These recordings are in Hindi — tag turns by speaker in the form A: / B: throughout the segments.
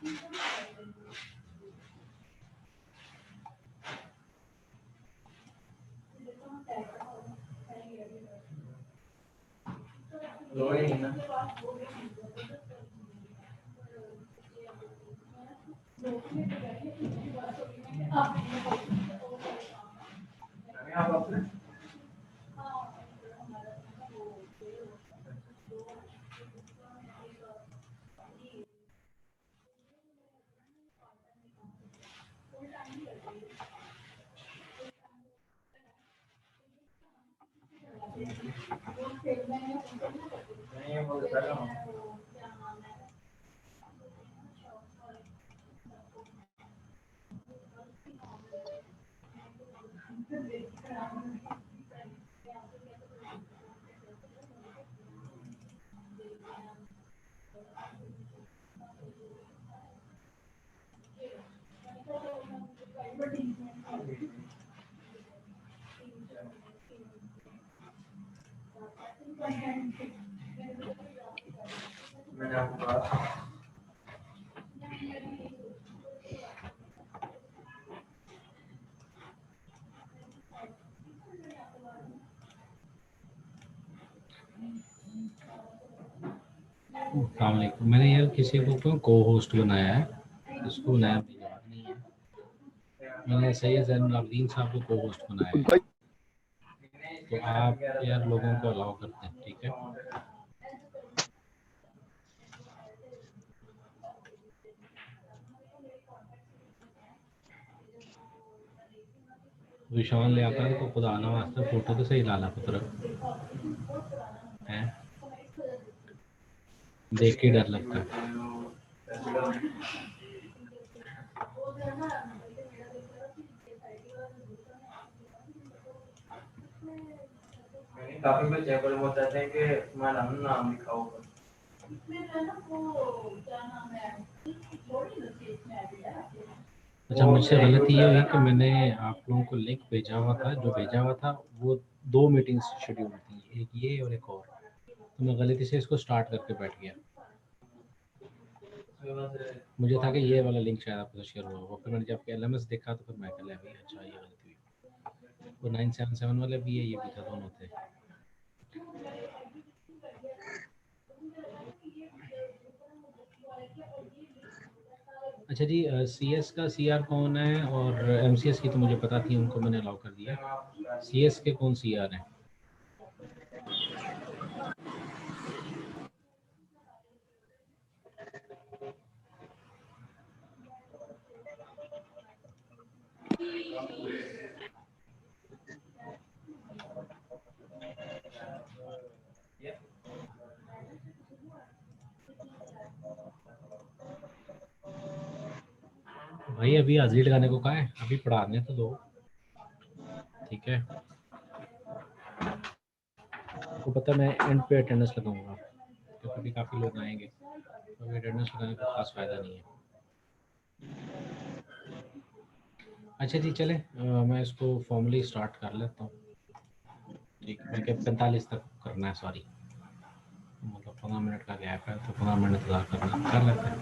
A: अस्सलाम वालेकुम। मैंने यार किसी को को होस्ट बनाया है, इसको बनाया मुझे याद नहीं है। मैंने सैयद ज़ैनुल आबिदीन साहब को को होस्ट बनाया है, तो आप यार लोगों को अलाउ करते हैं, ठीक है? विशाल लियाकत को खुदा ना वास्ते फोटो तो सही लाना पुत्र है, देख के डर लगता है। काफी बच्चे पर बताते हैं कि तुम्हारा नाम लिखा होगा। अच्छा, मुझसे गलती ये हुई कि मैंने आप लोगों को लिंक भेजा हुआ था, जो भेजा हुआ था वो 2 मीटिंग्स शेड्यूल थी, एक ये और एक और, तो मैं गलती से इसको स्टार्ट करके बैठ गया। मुझे था कि ये वाला लिंक शायद आपको शेयर हुआ होगा, फिर मैंने जब एलएमएस देखा तो फिर मैं कहा भाई अच्छा ये गलती हुई। वो 977 वाले भी है, ये भी था, दोनों थे। अच्छा जी, सीएस का सीआर कौन है और एमसीएस की तो मुझे पता थी, उनको मैंने अलाउ कर दिया। सीएस के कौन सीआर हैं? भाई अभी हाजिरी लगाने को कहा है, अभी पढ़ाने तो दो, ठीक है? आपको पता मैं एंड पे अटेंडेंस लगाऊंगा, क्योंकि अभी काफ़ी लोग आएंगे, तो अभी अटेंडेंस लगाने का खास फ़ायदा नहीं है। अच्छा जी, चले मैं इसको फॉर्मली स्टार्ट कर लेता हूँ, ठीक है? मैं 45 तक करना है, सॉरी, मतलब 15 मिनट का गैप है, तो 15 मिनट इंतजार करना, कर लेते हैं।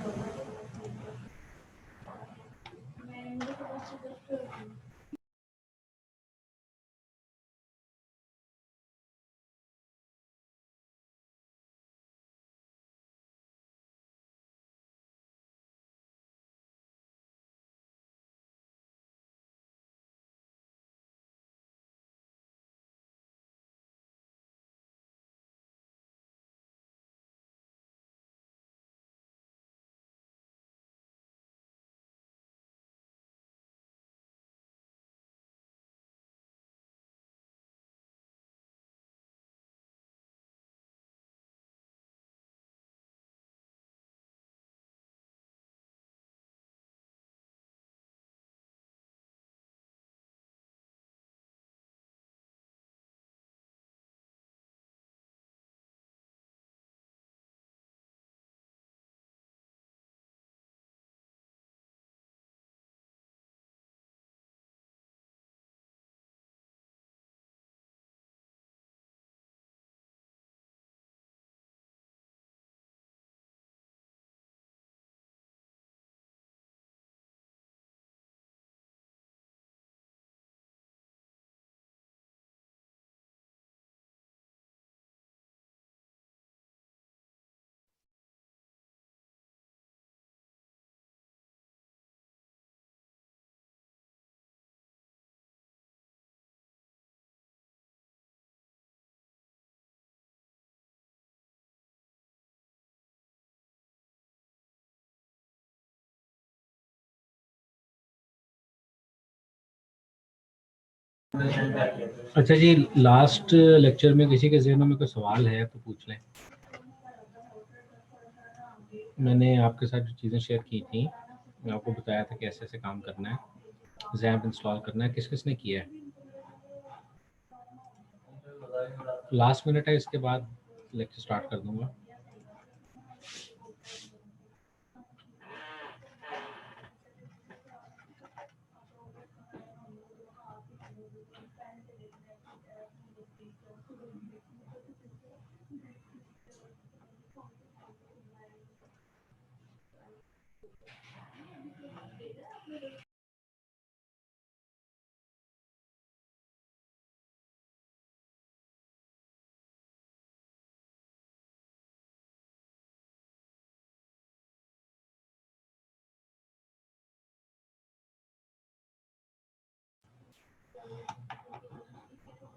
A: अच्छा जी, लास्ट लेक्चर में किसी के ज़हन में कोई सवाल है तो पूछ लें। मैंने आपके साथ जो चीज़ें शेयर की थी, मैं आपको बताया था कैसे ऐसे काम करना है, ज़ैम्प इंस्टॉल करना है, किस किस ने किया है। लास्ट मिनट है, इसके बाद लेक्चर स्टार्ट कर दूंगा।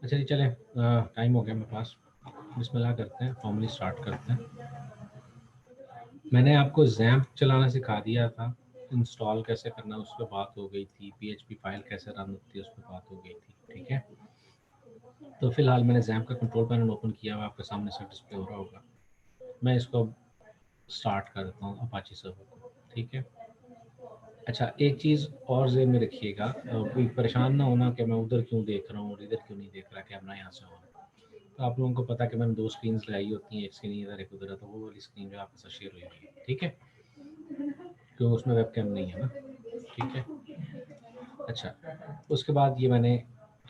A: अच्छा जी, चलें, टाइम हो गया मेरे पास, बिस्मिल्लाह करते हैं, फॉर्मली स्टार्ट करते हैं। मैंने आपको ज़ैम्प चलाना सिखा दिया था, इंस्टॉल कैसे करना उस पर बात हो गई थी, पीएचपी फाइल कैसे रन होती है उस पर बात हो गई थी, ठीक है। तो फिलहाल मैंने ज़ैम्प का कंट्रोल पैनल ओपन किया हुआ, आपके सामने से डिस्प्ले हो रहा होगा। मैं इसको स्टार्ट करता हूँ अपाची सर्वर को, ठीक है। अच्छा, एक चीज़ और ज़हन में रखिएगा, कोई परेशान ना होना कि मैं उधर क्यों देख रहा हूँ और इधर क्यों नहीं देख रहा, कैमरा यहाँ से हो। तो आप लोगों को पता कि मैंने 2 स्क्रीन्स लगाई होती हैं, एक स्क्रीन इधर एक उधर है, तो वो वाली स्क्रीन जो आपके साथ शेयर हुई है, ठीक है, क्योंकि उसमें वेबकैम नहीं है ना, ठीक है। अच्छा, उसके बाद ये मैंने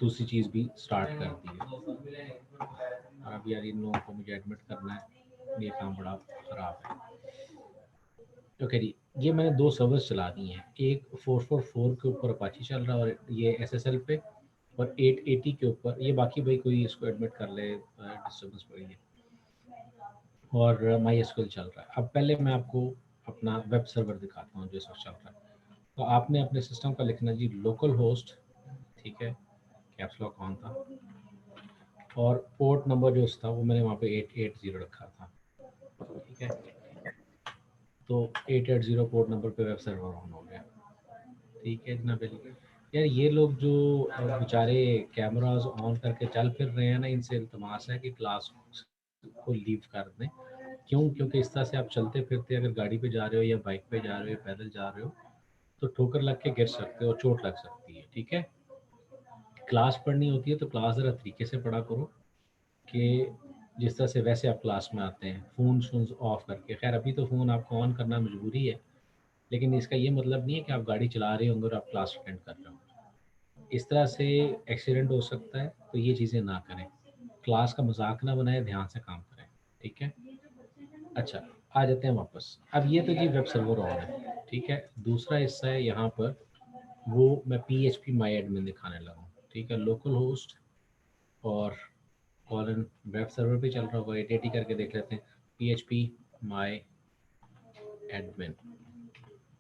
A: दूसरी चीज़ भी स्टार्ट कर दी है, और अब यार इन लोगों को मुझे एडमिट करना है, ये काम बड़ा ख़राब है। ओके जी, ये मैंने 2 सर्वर्स चला दिए हैं, एक 444 के ऊपर अपाची चल रहा है और ये एसएसएल पे, और 880 के ऊपर ये, बाकी भाई कोई इसको एडमिट कर ले, डिस्टर्बेंस पड़ी है, और माई एसक्यूएल चल रहा है। अब पहले मैं आपको अपना वेब सर्वर दिखाता हूँ जो इस वक्त चल रहा है। तो आपने अपने सिस्टम का लिखना जी लोकल होस्ट, ठीक है, कैप्स लॉक ऑन था, और पोर्ट नंबर जो था वो मैंने वहाँ पे 880 रखा था, ठीक है। तो 880 पोर्ट नंबर पे वेब सर्वर ऑन हो गया, ठीक है ना। पहले यार ये लोग जो बेचारे कैमरास ऑन करके चल फिर रहे हैं ना, इनसे इल्तमास है कि क्लास को लीव कर दें। क्यों? क्योंकि इस तरह से आप चलते फिरते अगर गाड़ी पे जा रहे हो या बाइक पे जा रहे हो या पैदल जा रहे हो तो ठोकर लग के गिर सकते हो, चोट लग सकती है, ठीक है। क्लास पढ़नी होती है तो क्लास ज़रा तरीके से पढ़ा करो कि जिस तरह से वैसे आप क्लास में आते हैं, फ़ोन शोन्स ऑफ करके। खैर अभी तो फ़ोन आपको ऑन करना मजबूरी है, लेकिन इसका ये मतलब नहीं है कि आप गाड़ी चला रहे होंगे और आप क्लास अटेंड कर रहे हो। इस तरह से एक्सीडेंट हो सकता है, तो ये चीज़ें ना करें। क्लास का मजाक ना बनाएं, ध्यान से काम करें, ठीक है। अच्छा, आ जाते हैं वापस। अब ये तो जी वेब सर्वर ऑन है, ठीक है। दूसरा हिस्सा है यहाँ पर, वो मैं PHP माई एडमिन दिखाने लगा हूँ, ठीक है। लोकल होस्ट और कॉलन वेब सर्वर पे चल रहा होगा, 880 करके देख लेते हैं, PHP माई एडमिन।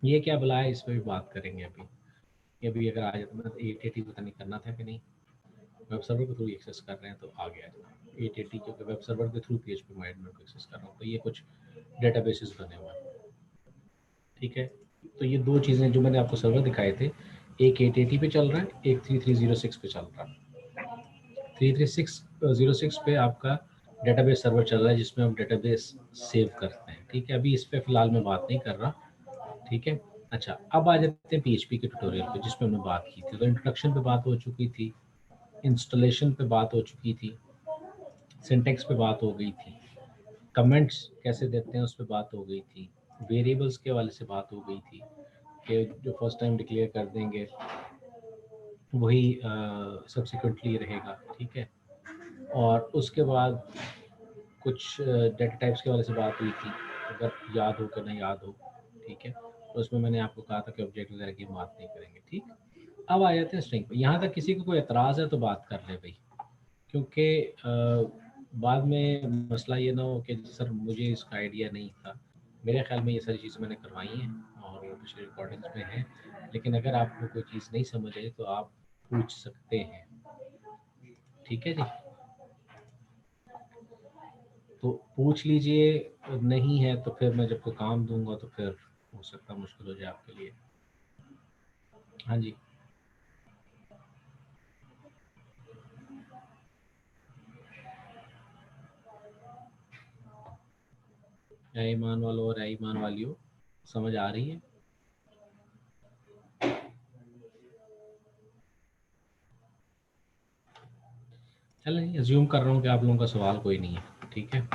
A: ये क्या बुला है, इस पर भी बात करेंगे अभी। ये भी अगर आ जाता है तो 880 पता नहीं करना था कि नहीं, वेब सर्वर के थ्रू एक्सेस कर रहे हैं तो आ गया 880, क्योंकि वेब सर्वर के थ्रू PHP माई एडमिन को एक्सेस कर रहा हूँ, तो ये कुछ डेटाबेसेस बने हुए हैं, ठीक है। तो ये 2 चीज़ें जो मैंने आपको सर्वर दिखाए थे, एक 880 पे चल रहा है, एक 3306 पे चल रहा है। 3306 पे आपका डेटाबेस सर्वर चल रहा है जिसमें हम डेटाबेस सेव करते हैं, ठीक है। अभी इस पे फिलहाल मैं बात नहीं कर रहा, ठीक है। अच्छा, अब आ जाते हैं PHP के ट्यूटोरियल पे जिसमें हमने बात की थी। तो इंट्रोडक्शन पे बात हो चुकी थी, इंस्टॉलेशन पे बात हो चुकी थी, सिंटेक्स पे बात हो गई थी, कमेंट्स कैसे देते हैं उस पर बात हो गई थी, वेरिएबल्स के वाले से बात हो गई थी कि जो फर्स्ट टाइम डिक्लेयर कर देंगे वही सब्सिक्वेंटली रहेगा, ठीक है। और उसके बाद कुछ डेटा टाइप्स के वाले से बात हुई थी, अगर याद हो कि नहीं याद हो, ठीक है। तो उसमें मैंने आपको कहा था कि ऑब्जेक्ट वगैरह की बात नहीं करेंगे, ठीक। अब आ जाते हैं स्ट्रिंग पे। यहाँ तक किसी को कोई एतराज़ है तो बात कर ले भाई, क्योंकि बाद में मसला ये ना हो कि सर मुझे इसका आइडिया नहीं था। मेरे ख्याल में ये सारी चीज़ें मैंने करवाई हैं और पिछले रिकॉर्डिंग्स में हैं, लेकिन अगर आपको कोई चीज़ नहीं समझ आई तो आप पूछ सकते हैं, ठीक है जी। तो पूछ लीजिए, नहीं है तो फिर मैं जब को काम दूंगा तो फिर हो सकता मुश्किल हो जाए आपके लिए। हाँ जी, ऐ ईमान वालों और ऐ ईमान वालियों, समझ आ रही है? चलें, अज्यूम कर रहा हूँ कि आप लोगों का सवाल कोई नहीं है, ठीक है?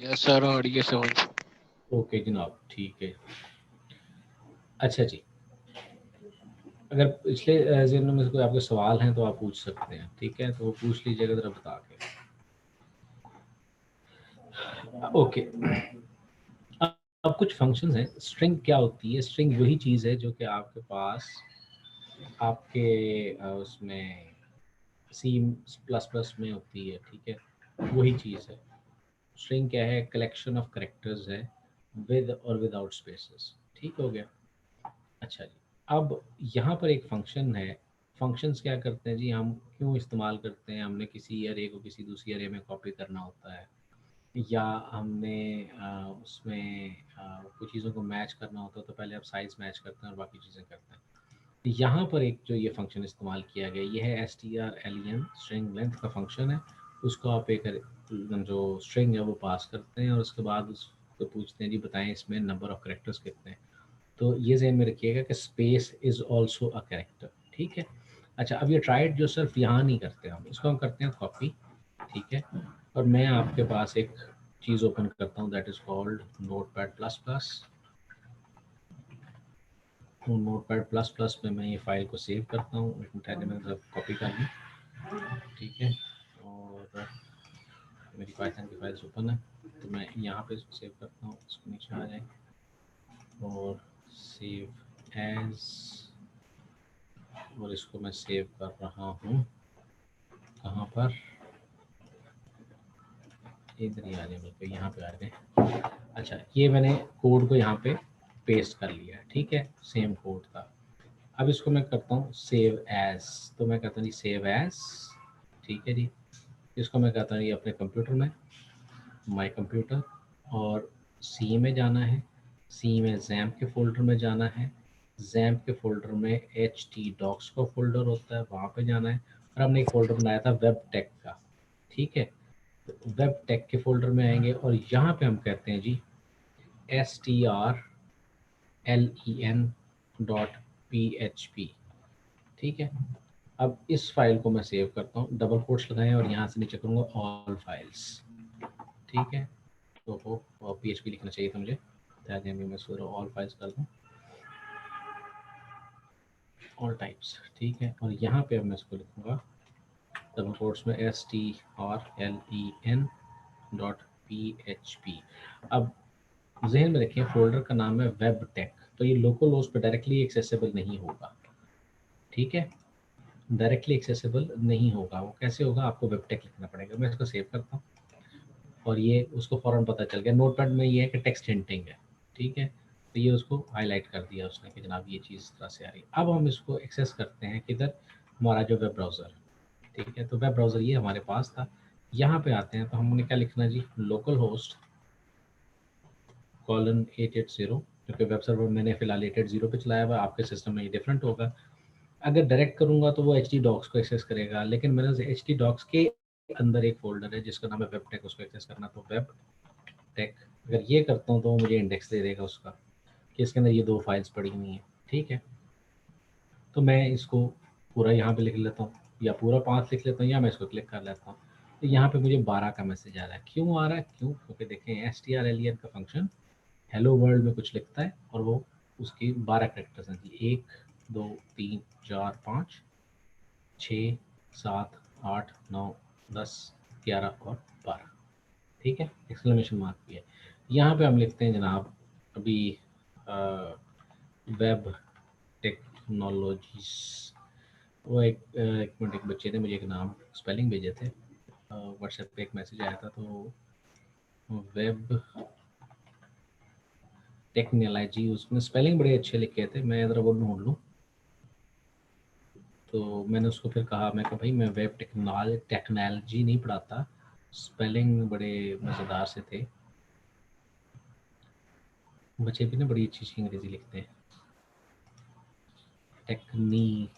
B: यस सर, और ये समझ।
A: ओके जनाब, ठीक है। अच्छा जी, अगर पिछले जिन में से कोई आपके सवाल हैं तो आप पूछ सकते हैं, ठीक है? तो वो पूछ लीजिएगा ज़रा बता के। ओके, अब कुछ फंक्शंस हैं। स्ट्रिंग क्या होती है? स्ट्रिंग वही चीज़ है जो कि आपके पास आपके उसमें सी प्लस प्लस में होती है, ठीक है? वही चीज़ है। स्ट्रिंग क्या है? कलेक्शन ऑफ करेक्टर्स है विद और विदाउट स्पेसेस, ठीक हो गया? अच्छा जी, अब यहाँ पर एक फंक्शन है। फंक्शंस क्या करते हैं जी, हम क्यों इस्तेमाल करते हैं? हमने किसी अरे को किसी दूसरी अरे में कॉपी करना होता है, या हमने उसमें कुछ चीज़ों को मैच करना होता है, तो पहले आप साइज़ मैच करते हैं और बाकी चीज़ें करते हैं। यहाँ पर एक जो ये फंक्शन इस्तेमाल किया गया, ये है strlen, स्ट्रिंग लेंथ का फंक्शन है। उसको आप एक जो स्ट्रिंग है वो पास करते हैं और उसके बाद उसको पूछते हैं जी बताएं इसमें नंबर ऑफ करेक्टर्स कितने हैं। तो ये ज़हन में रखिएगा कि space is also a character, ठीक है? अच्छा, अब ये ट्राइड जो सिर्फ यहाँ नहीं करते हम, इसको हम करते हैं कॉपी, ठीक है? और मैं आपके पास एक चीज़ ओपन करता हूँ that is called notepad plus plus. Notepad plus plus में मैं ये फाइल को सेव करता हूँ। एक मिनट, मैंने कॉपी कर ली, ठीक है? और मेरी पाइथन की फाइल्स ओपन है, तो मैं यहाँ पे इसको सेव करता हूँ। इसको नीचे आ जाए और सेव एज, और इसको मैं सेव कर रहा हूँ कहाँ पर? इधर ही आ जाए, बिल्कुल यहाँ पे आ गए। अच्छा, ये मैंने कोड को यहाँ पे पेस्ट कर लिया, ठीक है? सेम कोड था। अब इसको मैं करता हूँ सेव एज, तो मैं कहता हूँ जी सेव एज, ठीक है जी? इसको मैं कहता हूँ ये अपने कंप्यूटर में, माय कंप्यूटर, और सी में जाना है। सी में जैम्प के फोल्डर में जाना है। जैम्प के फोल्डर में एच टी डॉक्स का फोल्डर होता है, वहाँ पे जाना है। और हमने एक फोल्डर बनाया था वेब टेक का, ठीक है? तो वेब टेक के फोल्डर में आएंगे और यहाँ पे हम कहते हैं जी strlen.php, ठीक है? अब इस फाइल को मैं सेव करता हूँ, डबल कोट्स लगाएं और यहाँ से नीचे करूँगा ऑल फाइल्स, ठीक है? तो वो PHP लिखना चाहिए था मुझे, ताकि मैं इसको ऑल फाइल्स कर दूँ, ऑल टाइप्स, ठीक है? और यहाँ पे अब मैं इसको लिखूँगा डबल कोट्स में strlen.php। अब जहन में रखें फोल्डर का नाम है वेब टेक, तो ये लोकल होस्ट पे डायरेक्टली एक्सेसिबल नहीं होगा, ठीक है? डायरेक्टली एक्सेसिबल नहीं होगा। वो कैसे होगा? आपको वेब टेक लिखना पड़ेगा। मैं इसको सेव करता हूँ और ये उसको फ़ौरन पता चल गया। नोटपैड में ये है कि टेक्स्ट हिंटिंग है, ठीक है? तो ये उसको हाईलाइट कर दिया उसने कि जनाब ये चीज़ इस तरह से आ रही है। अब हम इसको एक्सेस करते हैं किधर? हमारा जो वेब ब्राउज़र, ठीक है? तो वेब ब्राउज़र ये हमारे पास था। यहाँ पे आते हैं तो हमने क्या लिखना जी, लोकल होस्ट कॉलन 880, क्योंकि वेब सर्वर मैंने फिलहाल 880 पे चलाया हुआ, आपके सिस्टम में ये डिफरेंट होगा। अगर डायरेक्ट करूँगा तो वो एच डॉक्स को एक्सेस करेगा, लेकिन मैंने एच डॉक्स के अंदर एक फोल्डर है जिसका नाम है वेब टेक, उसको एक्सेस करना, तो वेब टेक अगर ये करता हूँ तो वो मुझे इंडेक्स दे देगा उसका कि इसके अंदर ये 2 फाइल्स पड़ी हुई हैं, ठीक है? तो मैं इसको पूरा यहाँ पे लिख लेता हूँ, या पूरा 5 लिख लेता हूँ, या मैं इसको क्लिक कर लेता हूँ। तो यहाँ पे मुझे 12 का मैसेज आ रहा है। क्यों आ रहा है? क्यों? क्योंकि देखें strlen का फंक्शन हेलो वर्ल्ड में कुछ लिखता है और वो उसकी 12 कैरेक्टर्स हैं जी, 1 2 3 4 5 6 7 8 9 10 11 और 12, ठीक है? एक्सक्लेमेशन मार्क भी है। यहाँ पे हम लिखते हैं जनाब अभी वेब टेक्नोलॉजीज। वो एक मिनट, एक बच्चे ने मुझे एक नाम स्पेलिंग भेजे थे, व्हाट्सएप पे एक मैसेज आया था, तो वेब टेक्नोलॉजी, उसमें स्पेलिंग बड़े अच्छे लिखे थे, मैं ज़रा वो ढूंढ लूँ। तो मैंने उसको फिर कहा, मैं कहा भाई मैं वेब टेक्नोलॉजी नहीं पढ़ाता, स्पेलिंग बड़े मज़ेदार से थे। बच्चे भी ना बड़ी अच्छी अच्छी अंग्रेजी लिखते हैं। टेक्नी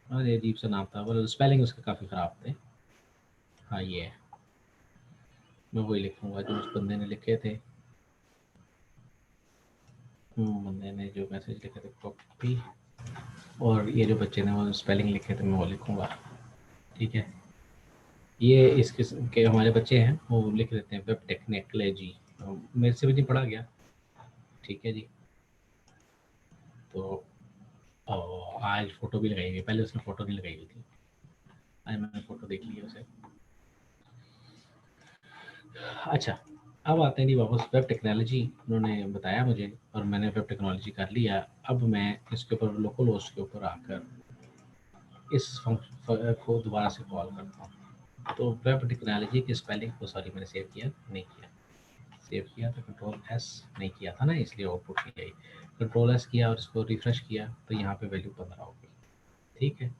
A: अरे अजीब सा नाम था, मतलब स्पेलिंग उसके काफ़ी ख़राब थे। हाँ ये है, मैं वही लिखूंगा जो उस बंदे ने लिखे थे, बंदे ने जो मैसेज लिखे थे कॉपी, और ये जो बच्चे ने वो स्पेलिंग लिखे थे मैं वो लिखूंगा। ठीक है, ये इस किस्म के हमारे बच्चे हैं, वो लिख देते हैं वेब टेक्नोलॉजी, मेरे से भी नहीं पढ़ा गया। ठीक है जी, तो आज फ़ोटो भी लगाई हुई, पहले उसने फ़ोटो नहीं लगाई हुई थी, आज मैंने फ़ोटो देख ली उसे। अच्छा, अब आते हैं जी वापस वेब टेक्नोलॉजी, उन्होंने बताया मुझे और मैंने वेब टेक्नोलॉजी कर लिया। अब मैं इसके ऊपर लोकल होस्ट के ऊपर आकर इस फंक्शन को दोबारा से कॉल करता हूँ। तो वेब टेक्नोलॉजी की स्पेलिंग को, सॉरी मैंने सेव किया नहीं किया, सेव किया तो कंट्रोल एस नहीं किया था ना, इसलिए आउटपुट नहीं आई। कंट्रोल एस किया और इसको रिफ्रेश किया तो यहाँ पे वैल्यू 15 हो गई। ठीक है,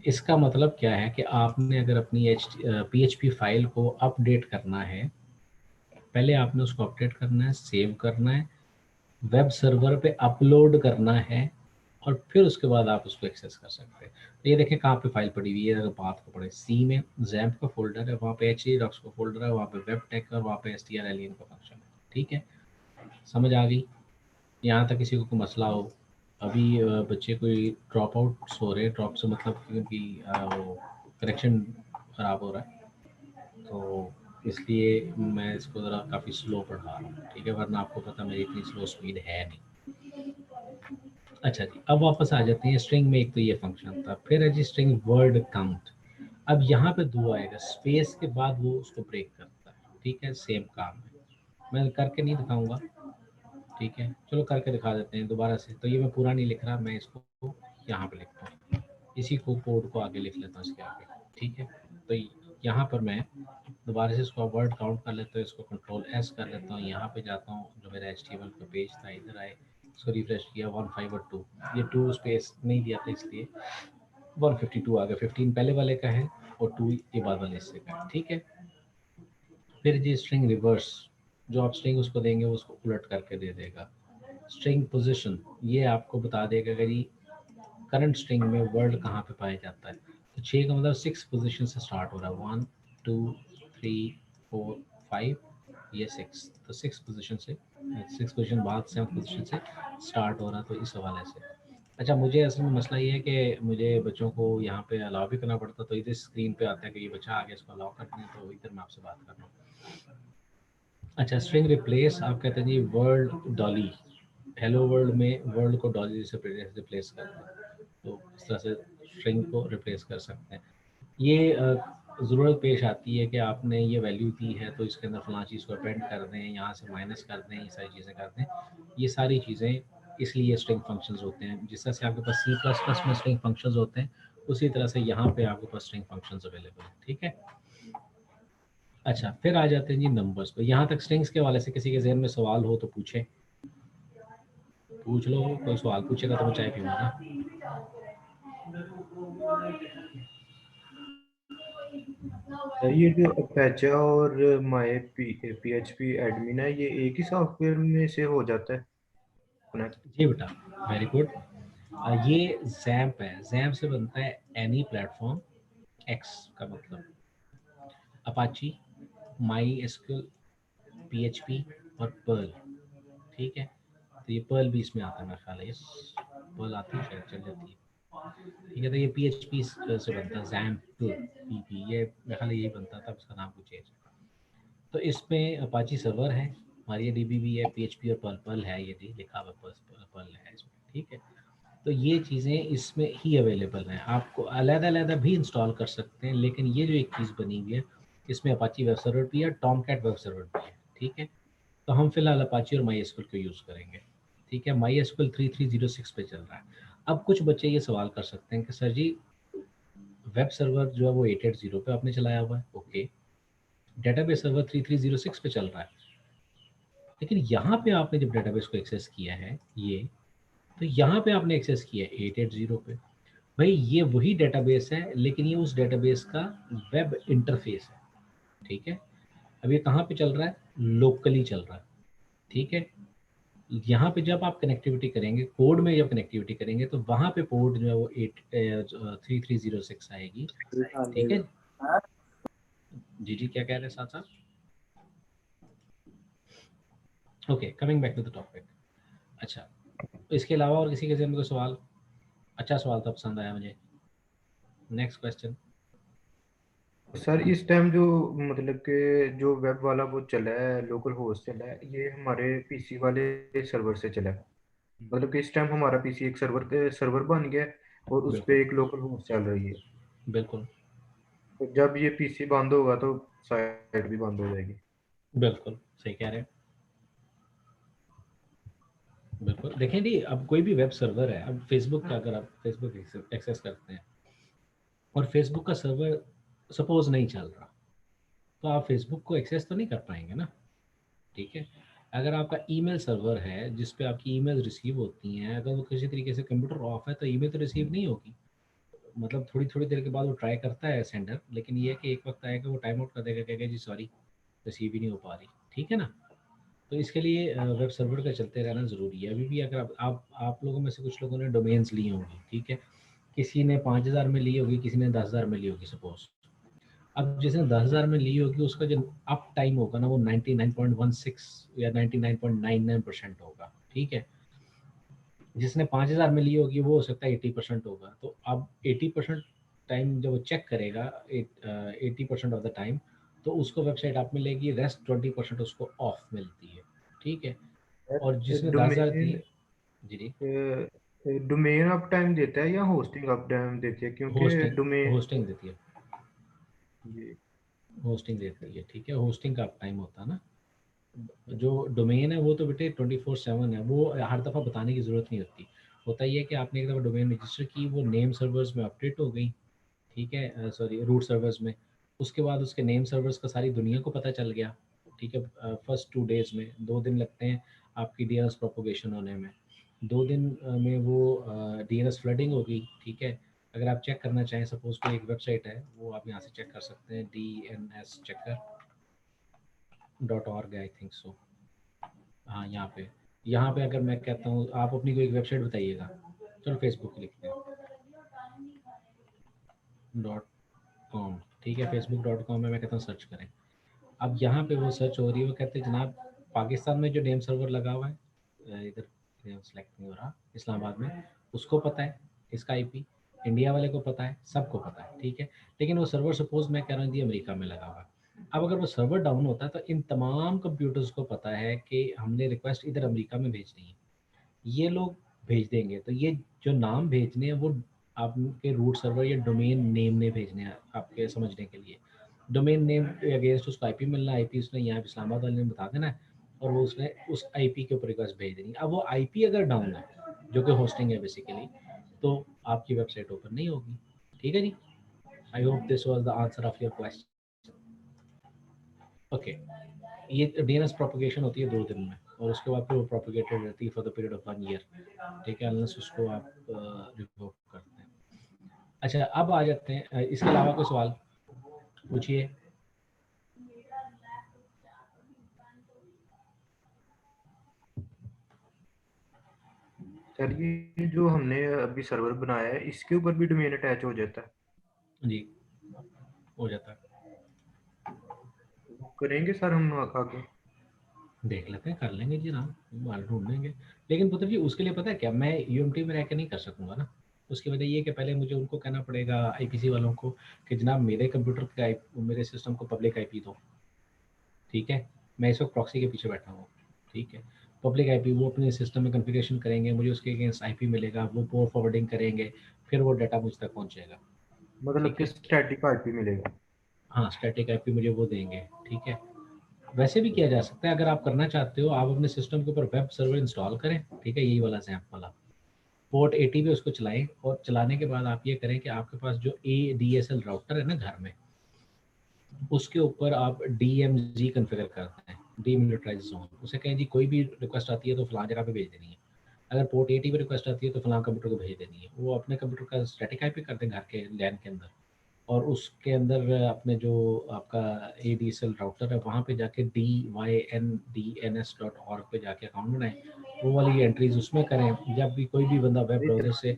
A: इसका मतलब क्या है कि आपने अगर अपनी PHP फाइल को अपडेट करना है, पहले आपने उसको अपडेट करना है, सेव करना है, वेब सर्वर पे अपलोड करना है, और फिर उसके बाद आप उसको एक्सेस कर सकते हैं। तो ये देखें कहाँ पे फाइल पड़ी हुई है, अगर बात को पढ़े सी में जैम्प का फोल्डर है, वहाँ पे HTDocs का फोल्डर है, वहाँ पे वेब टेक और वहाँ पे strlen का फंक्शन है। ठीक है, समझ आ गई? यहाँ तक किसी को कोई मसला हो? अभी बच्चे कोई ड्रॉप आउट हो रहे हैं, ड्रॉप से मतलब क्योंकि वो कनेक्शन ख़राब हो रहा है, तो इसलिए मैं इसको ज़रा काफ़ी स्लो पढ़ा रहा हूँ। ठीक है, वरना आपको पता मेरी इतनी स्लो स्पीड है नहीं। अच्छा जी, अब वापस आ जाते हैं स्ट्रिंग में। एक तो ये फंक्शन था, फिर है जी स्ट्रिंग वर्ड काउंट। अब यहाँ पे 2 आएगा, स्पेस के बाद वो उसको ब्रेक करता है। ठीक है, सेम काम है, मैं करके नहीं दिखाऊंगा। ठीक है, चलो करके दिखा देते हैं दोबारा से। तो ये मैं पूरा नहीं लिख रहा, मैं इसको यहाँ पे लिखता हूँ, इसी को कोड को आगे लिख लेता हूँ इसके आगे। ठीक है, तो यहाँ पर मैं दोबारा से इसको वर्ड काउंट कर लेता हूँ, इसको कंट्रोल एस कर लेता हूँ, यहाँ पे जाता हूँ, जो मेरा HTML का पेज था इधर आए, इसको रिफ्रेश किया 15 और 2, ये 2 स्पेस नहीं दिया था इसलिए 152 आ गया। 15 पहले वाले का है और 2 ये बाद वाले हिस्से का है। ठीक है, फिर जी स्ट्रिंग रिवर्स, जो आप स्ट्रिंग उसको देंगे वो उसको उलट करके दे देगा। स्ट्रिंग पोजीशन, ये आपको बता देगा कि जी करंट स्ट्रिंग में वर्ड कहाँ पे पाया जाता है। तो 6 का मतलब 6 पोजीशन से स्टार्ट हो रहा है, 1 2 3 4 5, ये 6, तो 6 पोजीशन से, 6 पोजीशन बाद 7 पोजीशन से स्टार्ट हो रहा है, तो इस हवाले से। अच्छा, मुझे असल में मसला ये है कि मुझे बच्चों को यहाँ पे अलाउ भी करना पड़ता, तो इधर स्क्रीन पे आता है कि ये बच्चा आ गया, इसको अलाउ करते हैं, तो इधर मैं आपसे बात कर रहा हूँ। अच्छा, स्ट्रिंग रिप्लेस, आप कहते हैं जी वर्ल्ड डॉली, हेलो वर्ल्ड में वर्ल्ड को डॉली से रिप्लेस कर दें, तो इस तरह से स्ट्रिंग को रिप्लेस कर सकते हैं। ये ज़रूरत पेश आती है कि आपने ये वैल्यू दी है तो इसके अंदर फलां चीज़ को अपेंड कर दें, यहाँ से माइनस कर दें, ये सारी चीज़ें कर दें। ये सारी चीज़ें इसलिए स्ट्रिंग फंक्शंस होते हैं। जिस तरह से आपके पास C++ में स्ट्रिंग फंक्शंस होते हैं, उसी तरह से यहाँ पे आपके पास स्ट्रिंग फंक्शंस अवेलेबल है। ठीक है, अच्छा फिर आ जाते हैं जी नंबर्स पे। यहाँ तक स्ट्रिंग्स के हवाले से किसी के जहन में सवाल हो तो पूछे, पूछ लो। कोई सवाल पूछेगा तो मैं चाय पीऊँगा ना।
B: ये जो अपेचा और माई PHP एडमिन है, ये एक ही सॉफ्टवेयर में से हो जाता है कनेक्ट?
A: जी बेटा, वेरी गुड। ये जैम्प है, जैम्प से बनता है एनी प्लेटफॉर्म, एक्स का मतलब अपाची, माई एसक्यूएल, PHP और पर्ल। ठीक है, तो ये पर्ल भी इसमें आता है, मेरा ख्याल है ये पर्ल आती है, शायद चल जाती है। ठीक है, तो ये PHP से बनता है, जैम्प PP, ये मेरा ख्याल यही बनता था, उसका नाम कुछ चेंज। तो इसमें अपाची सर्वर है, MariaDB भी है, PHP और पर्ल है, ये भी लिखा हुआ पर्ल है इसमें। ठीक है, तो ये चीज़ें इसमें ही अवेलेबल हैं, आपको अलग-अलग भी इंस्टॉल कर सकते हैं, लेकिन ये जो एक चीज़ बनी हुई है, इसमें अपाची वेब सर्वर भी है, टॉमकैट वेब सर्वर भी है। ठीक है, तो हम फिलहाल अपाची और MySQL को यूज़ करेंगे। ठीक है, MySQL 3306 पे चल रहा है। अब कुछ बच्चे ये सवाल कर सकते हैं कि सर जी वेब सर्वर जो है वो 880 पे आपने चलाया हुआ है, ओके, डेटाबेस सर्वर 3306 पे चल रहा है, लेकिन यहाँ पे आपने जब डेटाबेस को एक्सेस किया है ये, तो यहाँ पे आपने एक्सेस किया है 880 पे। भाई ये वही डेटाबेस है, लेकिन ये उस डेटाबेस का वेब इंटरफेस है। ठीक है, अब ये कहाँ पे चल रहा है? लोकली चल रहा है। ठीक है, यहाँ पे जब आप कनेक्टिविटी करेंगे, कोड में जब कनेक्टिविटी करेंगे, तो वहाँ पे पोर्ट जो है वो 3306 आएगी। ठीक है, जी जी क्या कह रहे हैं साथ साथ? Okay, coming back to the topic. अच्छा, इसके अलावा और किसी के ज़हन में कोई सवाल? अच्छा सवाल था, पसंद आया मुझे। Next question.
B: सर इस टाइम जो मतलब कि जो वेब वाला वो चला है, लोकल होस्ट चला है, ये हमारे पीसी वाले सर्वर से चला है। मतलब कि इस टाइम हमारा पीसी एक सर्वर बन गया है और उस
A: बिल्कुल
B: पे एक लोकल होस्ट चल रही है।
A: बिल्कुल
B: तो जब ये पीसी बंद होगा तो साइट भी बंद हो जाएगी।
A: बिल्कुल सही कह रहे हैं। बिल्कुल, देखें जी, अब कोई भी वेब सर्वर है, अब फेसबुक का अगर आप फेसबुक एक्सेस करते हैं और फेसबुक का सर्वर सपोज नहीं चल रहा, तो आप फेसबुक को एक्सेस तो नहीं कर पाएंगे ना। ठीक है, अगर आपका ईमेल सर्वर है जिस पे आपकी ईमेल रिसीव होती हैं, अगर वो किसी तरीके से कंप्यूटर ऑफ है तो ईमेल तो रिसीव नहीं होगी। मतलब थोड़ी थोड़ी देर के बाद वो ट्राई करता है सेंडर, लेकिन ये है कि एक वक्त आएगा वो टाइम आउट कर देगा, कहेगा जी सॉरी, रिसीव ही नहीं हो पा रही। ठीक है ना। तो इसके लिए वेब सर्वर का चलते रहना ज़रूरी है। अभी भी अगर आप लोगों में से कुछ लोगों ने डोमेन्स ली होंगी, ठीक है, किसी ने 5,000 में ली होगी, किसी ने 10,000 में ली होगी सपोज। अब जिसने 10,000 में ली होगी उसका जो अप टाइम होगा ना वो 99.16 या 99.99% होगा। ठीक है, जिसने 5,000 में ली होगी वो हो सकता है 80% होगा। तो अब 80% टाइम जब वो चेक करेगा, 80% ऑफ द टाइम, तो उसको वेबसाइट आप मिलेगी, रेस्ट 20% उसको ऑफ मिलती है। ठीक है, और जिसने 10,000
B: डोमेन
A: दिए, जी जी,
B: डोमेन अप टाइम देता है या होस्टिंग अप टाइम देती है? क्योंकि
A: होस्टिंग
B: डोमेन
A: होस्टिंग देती है,
B: जी
A: होस्टिंग देती है। ठीक है, होस्टिंग का टाइम होता है ना। जो डोमेन है वो तो बेटे 24/7 है, वो हर दफ़ा बताने की ज़रूरत नहीं होती। होता ये है कि आपने एक दफ़ा डोमेन रजिस्टर की, वो नेम सर्वर्स में अपडेट हो गई। ठीक है, सॉरी, रूट सर्वर्स में। उसके बाद उसके नेम सर्वर्स का सारी दुनिया को पता चल गया। ठीक है, फर्स्ट 2 डेज़ में 2 दिन लगते हैं आपकी डीएनएस प्रोपोगेशन होने में। 2 दिन में वो डीएनएस फ्लडिंग होगी। ठीक है, अगर आप चेक करना चाहें, सपोज कोई एक वेबसाइट है, वो आप यहाँ से चेक कर सकते हैं, dnschecker.org, आई थिंक सो। हाँ, यहाँ पे अगर मैं कहता हूँ आप अपनी कोई एक वेबसाइट बताइएगा, चलो फेसबुक लिखते हैं, .com। ठीक है, facebook.com में मैं कहता हूँ सर्च करें। अब यहाँ पे वो सर्च हो रही है, वो कहते हैं जनाब पाकिस्तान में जो नेम सर्वर लगा हुआ है, इधर सेलेक्ट नहीं हो रहा, इस्लामाबाद में, उसको पता है इसका आईपी, इंडिया वाले को पता है, सबको पता है। ठीक है, लेकिन वो सर्वर सपोज मैं कह रहा हूँ जी अमेरिका में लगा हुआ है। अब अगर वो सर्वर डाउन होता है तो इन तमाम कंप्यूटर्स को पता है कि हमने रिक्वेस्ट इधर अमेरिका में भेजनी है, ये लोग भेज देंगे। तो ये जो नाम भेजने हैं वो आपके रूट सर्वर या डोमेन नेम ने भेजने हैं, आपके समझने के लिए। डोमेन नेम के अगेंस्ट उसको आईपी मिलना, आईपी उसने यहाँ इस्लामाबाद वाले ने बता देना है और वो उसने उस आईपी के ऊपर रिक्वेस्ट भेज देनी है। अब वो आईपी अगर डाउन है, जो कि होस्टिंग है बेसिकली, तो आपकी वेबसाइट ओपन नहीं होगी। ठीक है जी, I hope this was the answer of your question. Okay, ये डीएनएस प्रोपगेशन होती है 2 दिन में और उसके बाद फिर वो प्रोपगेटेड रहती है for the period of 1 year. ठीक है, अनलेस उसको आप रिवोक करते हैं। अच्छा, अब आ जाते हैं, इसके अलावा कोई सवाल पूछिए।
B: सर ये जो हमने अभी सर्वर बनाया है इसके ऊपर भी डोमेन अटैच हो जाता है?
A: जी, हो जाता है।
B: करेंगे सर हम आगे।
A: देख लेते हैं, कर लेंगे जी, नाम माल ढूंढ लेंगे। लेकिन पुत्र जी उसके लिए पता है क्या, मैं यूएमटी में रह के नहीं कर सकूंगा ना। उसकी वजह ये है कि पहले मुझे उनको कहना पड़ेगा आईपीसी वालों को कि जनाब मेरे कंप्यूटर का मेरे सिस्टम को पब्लिक आईपी दो। ठीक है, मैं इस वक्त प्रॉक्सी के पीछे बैठा हूँ। ठीक है, पब्लिक आईपी वो अपने सिस्टम में कॉन्फ़िगरेशन करेंगे, मुझे उसके अगेंस्ट आईपी मिलेगा, वो पोर्ट फॉरवर्डिंग करेंगे, फिर वो डाटा मुझ तक पहुँचेगा।
B: मतलब
A: ठीक
B: कि
A: है,
B: स्टैटिक आईपी मिलेगा?
A: हाँ, स्टैटिक आईपी मुझे वो देंगे। ठीक है, वैसे भी किया जा सकता है, अगर आप करना चाहते हो आप अपने सिस्टम के ऊपर वेब सर्वर इंस्टॉल करें। ठीक है, यही वाला जैम्प वाला पोर्ट 80 पे उसको चलाएं और चलाने के बाद आप ये करें कि आपके पास जो ADSL राउटर है ना घर में, उसके ऊपर आप DMZ कॉन्फ़िगर करते हैं, डीमिलिटराइज्ड जोन। उसे कहें जी कोई भी रिक्वेस्ट आती है तो फलां जगह पे भेज देनी है, अगर पोर्ट 80 पे रिक्वेस्ट आती है तो फलां कंप्यूटर को भेज देनी है। वो अपने कंप्यूटर का स्टैटिक आईपी कर दें घर के लैन के अंदर, और उसके अंदर अपने जो आपका ADSL राउटर है वहाँ पे जाके dYNDNS.org पे जाके अकाउंट बनाएं, वो वाली एंट्रीज उसमें करें। जब भी कोई भी बंदा वेब ब्राउज़र से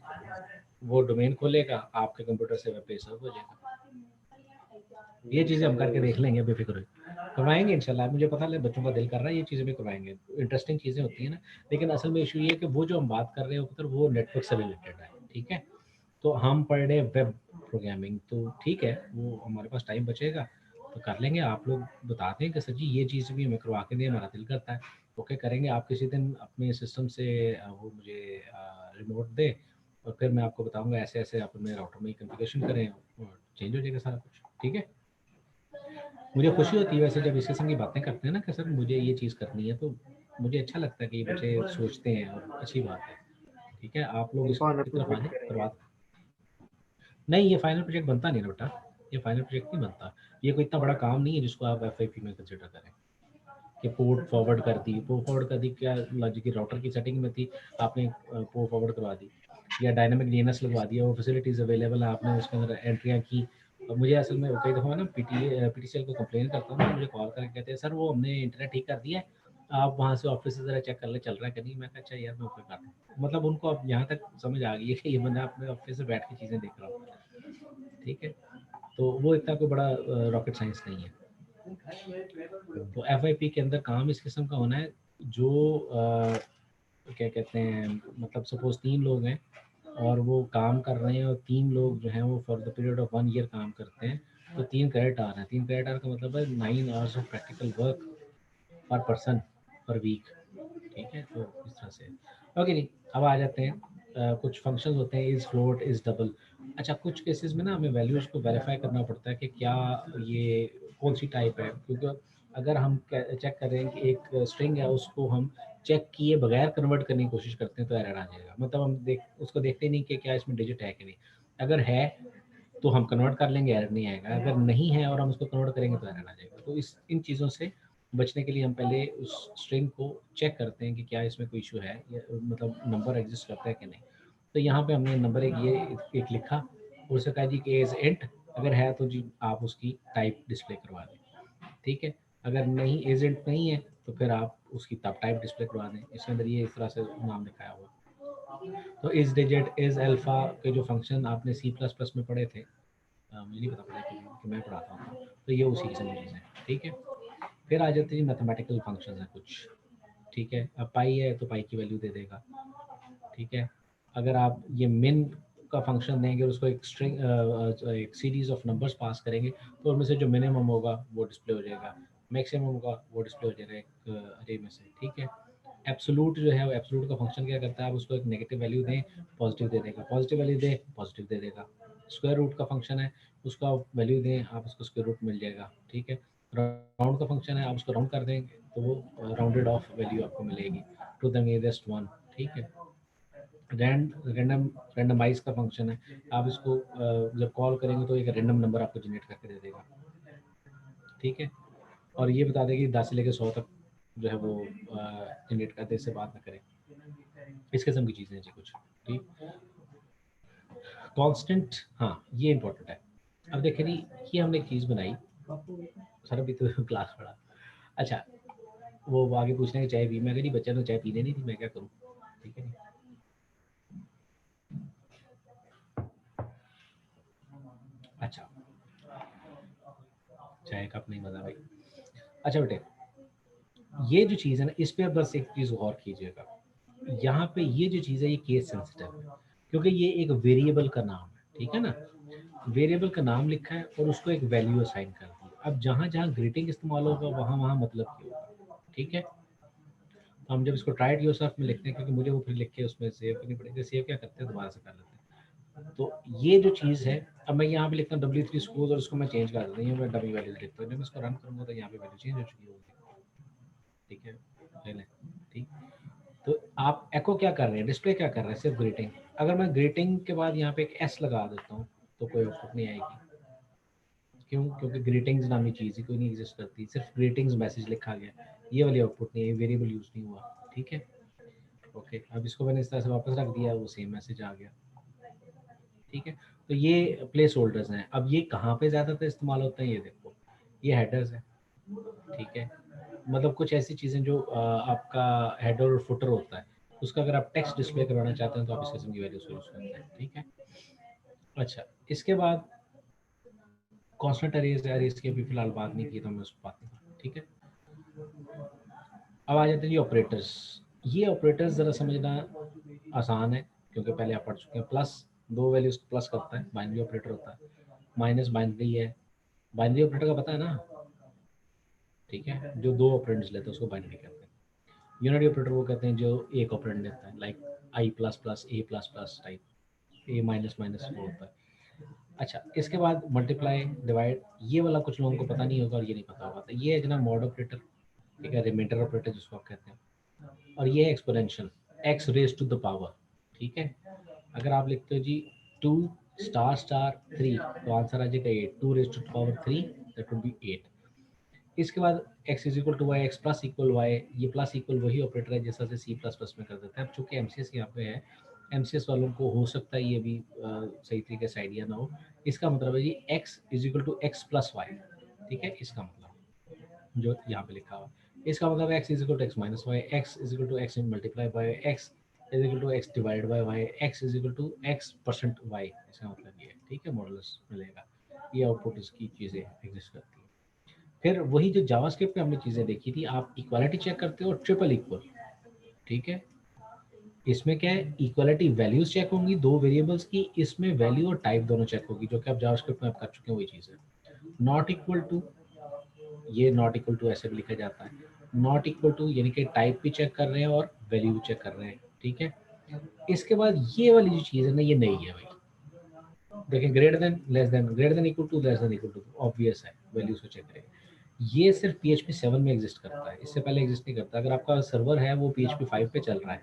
A: वो डोमेन खोलेगा आपके कंप्यूटर से वेब पेज सर्व हो जाएगा। ये चीज़ें हम करके
B: सर
A: देख लेंगे, बेफिक्र होइए। करवाएंगे इंशाल्लाह, मुझे पता है बच्चों का दिल कर रहा है, ये चीज़ें भी करवाएंगे, इंटरेस्टिंग चीज़ें होती हैं ना। लेकिन असल में इशू ये है कि वो जो हम बात कर रहे हो वो नेटवर्क से रिलेटेड है, ठीक है। तो हम पढ़ रहे वेब प्रोग्रामिंग, तो ठीक है, वो हमारे पास टाइम बचेगा तो कर लेंगे। आप लोग बताते हैं कि सर जी ये चीज़ भी हमें करवा के दें, हमारा दिल करता है, ओके करेंगे। आप किसी दिन अपने सिस्टम से वो मुझे रिमोट दे और फिर मैं आपको बताऊंगा ऐसे ऐसे आप अपने राउटर में कॉन्फ़िगरेशन करें और चेंज हो जाएगा सारा कुछ, ठीक है। मुझे खुशी होती है वैसे जब इस किस्म की बातें करते हैं ना कि सर मुझे ये चीज़ करनी है, तो मुझे अच्छा लगता है कि ये बच्चे सोचते हैं और अच्छी बात है, ठीक है। आप लोग
B: तो फाइनल
A: इसकी तरफ आ
B: प्रोजेक्ट
A: जाए
B: करेंगे।
A: करवा। नहीं, ये फाइनल प्रोजेक्ट बनता नहीं ना बेटा, ये फाइनल प्रोजेक्ट नहीं बनता। ये कोई इतना बड़ा काम नहीं है जिसको आप एफआईपी में कंसिडर करें कि पोर्ट फॉरवर्ड कर दी। पोर्ट फॉरवर्ड कर दी क्या लॉजिक की राउटर की सेटिंग में थी, आपने पोर्ट फॉरवर्ड करवा दी, या डायनामिक डीएनएस लगवा दिया, वो फैसिलिटीज़ अवेलेबल है, आपने उसके अंदर एंट्रियाँ की। और मुझे असल में कई दफ़ा ना पीटीसीएल को कंप्लेन करता हूँ ना, मुझे कॉल करके कहते हैं सर वो हमने इंटरनेट ठीक कर दिया है, आप वहाँ से ऑफिस से ज़रा चेक कर ले चल रहा है कि नहीं। मैं कहा अच्छा यार मैं ऊपर कर, मतलब उनको अब यहाँ तक समझ आ गई है कि ये बंदा अपने ऑफिस से बैठ के चीज़ें देख रहा होता है, ठीक है। तो वो इतना कोई बड़ा रॉकेट साइंस नहीं है। तो एफ के अंदर काम इस किस्म का होना है जो क्या कहते हैं, मतलब सपोज 3 लोग हैं और वो काम कर रहे हैं और 3 लोग जो हैं वो for the period of 1 year काम करते हैं, तो 3 क्रेडिट आवर हैं। 3 क्रेडिट आवर का मतलब है 9 आवर्स ऑफ प्रैक्टिकल वर्क पर पर्सन पर वीक, ठीक है। तो इस तरह से ओके नहीं। अब आ जाते हैं कुछ फंक्शंस होते हैं, इज़, फ्लोट, इज़, डबल। अच्छा, कुछ केसेस में ना हमें वैल्यूज़ को वेरीफाई करना पड़ता है कि क्या ये कौन सी टाइप है, क्योंकि अगर हम चेक कर रहे हैं कि एक स्ट्रिंग है, उसको हम चेक किए बगैर कन्वर्ट करने की कोशिश करते हैं तो एरर आ जाएगा। मतलब हम उसको देखते नहीं कि क्या इसमें डिजिट है कि नहीं। अगर है तो हम कन्वर्ट कर लेंगे, एरर नहीं आएगा। अगर नहीं है और हम उसको कन्वर्ट करेंगे तो एरर आ जाएगा। तो इन चीज़ों से बचने के लिए हम पहले उस स्ट्रिंग को चेक करते हैं कि क्या इसमें कोई इशू है, या मतलब नंबर एग्जिस्ट करता है कि नहीं। तो यहाँ पे हमने नंबर एक लिखा और उसे कहा जी कि एज इंट, अगर है तो जी आप उसकी टाइप डिस्प्ले करवा दें, ठीक है। अगर नहीं एज इंट नहीं है तो फिर आप उसकी तब टाइप डिस्प्ले करवा दें। इसके अंदर ये इस तरह से नाम लिखाया हुआ। तो इज डिजिट, इज अल्फा के जो फंक्शन आपने सी प्लस प्लस में पढ़े थे, मुझे नहीं पता पड़ा कि मैं पढ़ाता हूँ, तो ये उसी किस्म की चीज़ें हैं, ठीक है। फिर आ जाती है मैथमेटिकल फंक्शंस हैं कुछ, ठीक है। अब पाई है तो पाई की वैल्यू दे देगा, ठीक है। अगर आप ये मिन का फंक्शन देंगे और उसको एक स्ट्रिंग एक सीरीज ऑफ नंबर्स पास करेंगे तो उनमें से जो मिनिमम होगा वो डिस्प्ले हो जाएगा, मैक्सिमम होगा वो डिस्प्ले हो जाएगा एक अरे में से, ठीक है। एब्सोलूट जो है वो एब्सोलूट का फंक्शन क्या करता है, आप उसको एक नेगेटिव वैल्यू दें पॉजिटिव दे देगा, पॉजिटिव वैल्यू दें पॉजिटिव दे देगा। स्क्वायर रूट का फंक्शन है, उसका वैल्यू दें आप उसको स्क्वायर रूट मिल जाएगा, ठीक है। राउंड का फंक्शन है, आप उसको राउंड कर देंगे तो वो राउंडेड ऑफ वैल्यू आपको मिलेगी टू द नियरेस्ट वन, ठीक है। रैंडमाइज का फंक्शन है, आप इसको जब कॉल करेंगे तो एक रैंडम नंबर आपको जनरेट करके दे देगा, ठीक है। और ये बता देगी 10 से लेकर 100 तक जो है वो जनरेट करते, इससे बात ना करें। इस किस्म की चीज़ें जी कुछ, ठीक। कांस्टेंट, हाँ ये इंपॉर्टेंट है। अब देखिए जी, ये हमने एक चीज़ बनाई, सर अभी तो क्लास पढ़ा। अच्छा, वो आगे पूछना है चाय पी, मैं कह बच्चा तो चाय पीने नहीं थी, मैं क्या करूँ, ठीक है। अच्छा, चाय कप नहीं मजा भाई। अच्छा बेटे, ये जो चीज़ है ना, इस पे बस एक चीज़ गौर कीजिएगा। यहाँ पे ये जो चीज़ है ये केस सेंसिटिव है, क्योंकि ये एक वेरिएबल का नाम है, ठीक है ना। वेरिएबल का नाम लिखा है और उसको एक वैल्यू असाइन कर दी। अब जहाँ जहाँ ग्रीटिंग इस्तेमाल होगा वहाँ वहाँ मतलब की होगा, ठीक है। तो हम जब इसको ट्राई टू योरसेल्फ में लिखते हैं, क्योंकि मुझे वो फिर लिख के उसमें सेव करनी पड़ेगी, सेव क्या करते हैं दोबारा से कर लेते हैं। तो ये जो चीज़ है, अब मैं यहाँ पे लिखता हूँ W3 स्कूल और उसको मैं चेंज कर देता हूँ, मैं डबल वैल्यू लिखता हूँ। जब मैं इसको रन करूँगा तो यहाँ पे वैल्यू चेंज हो चुकी होगी, ठीक है। ठीक। तो आप एको क्या कर रहे हैं, डिस्प्ले क्या कर रहे हैं, सिर्फ ग्रीटिंग। अगर मैं ग्रीटिंग के बाद यहाँ पे एक एस लगा देता हूँ तो कोई आउटपुट नहीं आएगी। क्यों? क्योंकि ग्रीटिंग्स नामी चीज़ ही कोई नहीं एग्जिस्ट करती, सिर्फ ग्रीटिंग्स मैसेज लिखा गया, ये वाली आउटपुट नहीं है, वेरिएबल यूज नहीं हुआ, ठीक है। ओके, अब इसको मैंने इस तरह से वापस रख दिया, वो सेम मैसेज आ गया, ठीक है। तो ये प्लेस होल्डर्स हैं। अब ये कहाँ पे ज़्यादातर इस्तेमाल होते हैं, ये देखो, ये हेडर्स है, ठीक है। मतलब कुछ ऐसी चीज़ें जो आपका हेडर और फुटर होता है, उसका अगर आप टेक्स्ट डिस्प्ले करवाना चाहते हैं तो आप इस किस्म की वैल्यूज यूज करते हैं, ठीक है। अच्छा, इसके बाद कांस्टेंट अरेज, अरेज की अभी फिलहाल बात नहीं की तो मैं उसको बात नहीं करूँ, ठीक है। अब आ जाते हैं जी ऑपरेटर्स। ये ऑपरेटर्स ज़रा समझना आसान है क्योंकि पहले आप पढ़ चुके हैं। प्लस, दो वैल्यूज प्लस करता है, बाइनरी ऑपरेटर होता है। माइनस बाइनरी है, बाइनरी ऑपरेटर का पता है ना, ठीक है, जो दो ऑपरेंड्स लेते हैं उसको बाइनरी कहते हैं। यूनिटी ऑपरेटर वो कहते हैं जो एक ऑपरेंड लेता है, like I plus plus A plus plus type, A minus minus वो होता है। अच्छा, इसके बाद मल्टीप्लाई डिवाइड, ये वाला कुछ लोगों को पता नहीं होगा और ये नहीं पता होगा, तो ये है जना मॉड ऑपरेटर, ठीक है, रिमाइंडर ऑपरेटर जिसको आप कहते हैं। और ये exponential, x raise to the power, ठीक है। अगर आप लिखते हो जी 2 स्टार स्टार 3 तो आंसर आ जाएगा 8, 2 raise to the power 3 that would be 8। इसके बाद x is equal to y, x plus equal y, ये प्लस इक्वल वही ऑपरेटर है जैसा से सी प्लस प्लस में कर देते हैं। अब चूंकि एमसीएस यहाँ पे है, एमसीएस वालों को हो सकता है ये भी सही तरीके से आइडिया ना हो। इसका मतलब है जी x is equal to x plus y, ठीक है, इसका मतलब जो यहाँ पे लिखा हुआ, इसका मतलब x is equal to x minus y, x is equal to x multiply by x is equal to x divide by y, x is equal to x percent y, इसका मतलब ये है, ठीक है, मॉडुलस मिलेगा। ये आउटपुट इसकी चीज़ें एग्जिस्ट करती है। फिर वही जो जावास्क्रिप्ट में हमने चीज़ें देखी थी, आप इक्वालिटी चेक करते हो ट्रिपल इक्वल, ठीक है। इसमें क्या है, इक्वालिटी वैल्यूज चेक होंगी दो वेरिएबल्स की, इसमें वैल्यू और टाइप दोनों चेक होगी, जो कि आप जावास्क्रिप्ट में आप कर चुके हैं वही चीज़ है। नॉट इक्वल टू, ये नॉट इक्वल टू ऐसे भी लिखा जाता है, नॉट इक्वल टू यानी कि टाइप भी चेक कर रहे हैं और वैल्यू भी चेक कर रहे हैं, ठीक है। इसके बाद ये वाली जो चीज़ है ना, ये नई है भाई, देखें, greater than less than, greater than equal to less than equal to, obvious है, वैल्यूज को चेक करें। ये सिर्फ PHP 7 में एग्जिस्ट करता है, इससे पहले एग्जिस्ट नहीं करता। अगर आपका सर्वर है वो PHP 5 पे चल रहा है,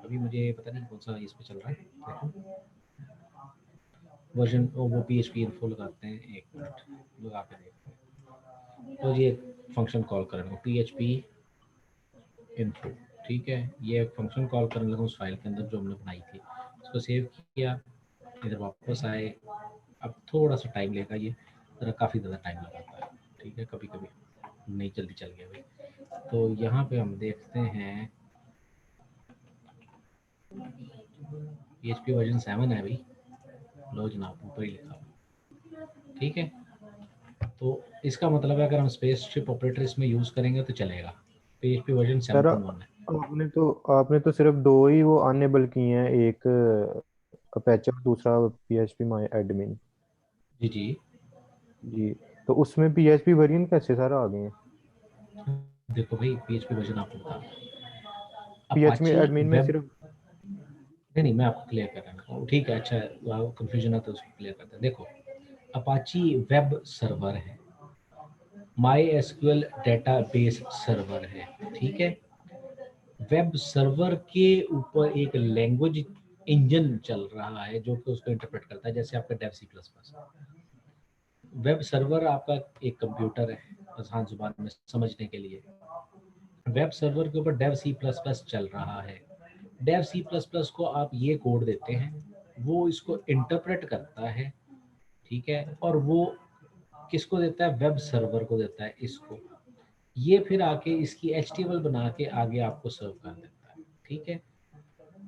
A: अभी मुझे पता नहीं कौन सा इस पे चल रहा है, देखो वर्जन, वो PHP इन्फो लगाते हैं, एक मिनट लगा के देखते हैं। तो ये फंक्शन कॉल करेंगे PHP इन्फो, ठीक है, ये फंक्शन कॉल करने लगा उस फाइल के अंदर जो हमने बनाई थी, इसको सेव किया, इधर वापस आए। अब थोड़ा सा टाइम लेगा ये, ज़रा काफ़ी ज़्यादा टाइम लगाता है, ठीक है, कभी कभी नहीं जल्दी चल गया भाई। तो यहाँ पे हम देखते हैं PHP वर्जन 7 है भाई, लो जनाब ऊपर ही लिखा हुआ, ठीक है। तो इसका मतलब है अगर हम स्पेसशिप ऑपरेटर इसमें यूज़ करेंगे तो चलेगा। PHP वर्जन
B: सर
A: 7.1 है।
B: आपने तो सिर्फ दो ही वो अनेबल किए हैं, एक अपेचे और दूसरा पीएचपी माई एडमिन।
A: जी जी,
B: जी, तो उसमें पीएचपी वेरिएंट कैसे सर आ गए हैं?
A: देखो भाई PHP वर्जन आपको बता,
B: पीएचपी
A: अपाची
B: एडमिन में
A: वेब,
B: सिर्फ
A: नहीं नहीं मैं आपको क्लियर कर रहा हूँ, ठीक है, अच्छा कंफ्यूजन आता है उसको क्लियर करते हैं। देखो, अपाची वेब सर्वर है, माई एसक्यूएल डेटाबेस सर्वर है, ठीक है। वेब सर्वर के ऊपर एक लैंग्वेज इंजन चल रहा है जो कि उसको इंटरप्रेट करता है, जैसे आपका dev C plus plus. Web server आपका एक कंप्यूटर है, आसान जुबान में समझने के लिए, वेब सर्वर के ऊपर डेव सी प्लस प्लस चल रहा है। डेव सी प्लस प्लस को आप ये कोड देते हैं, वो इसको इंटरप्रेट करता है, ठीक है, और वो किसको देता है, वेब सर्वर को देता है इसको, ये फिर आके इसकी HTML बना के आगे आपको सर्व कर देता है, ठीक है।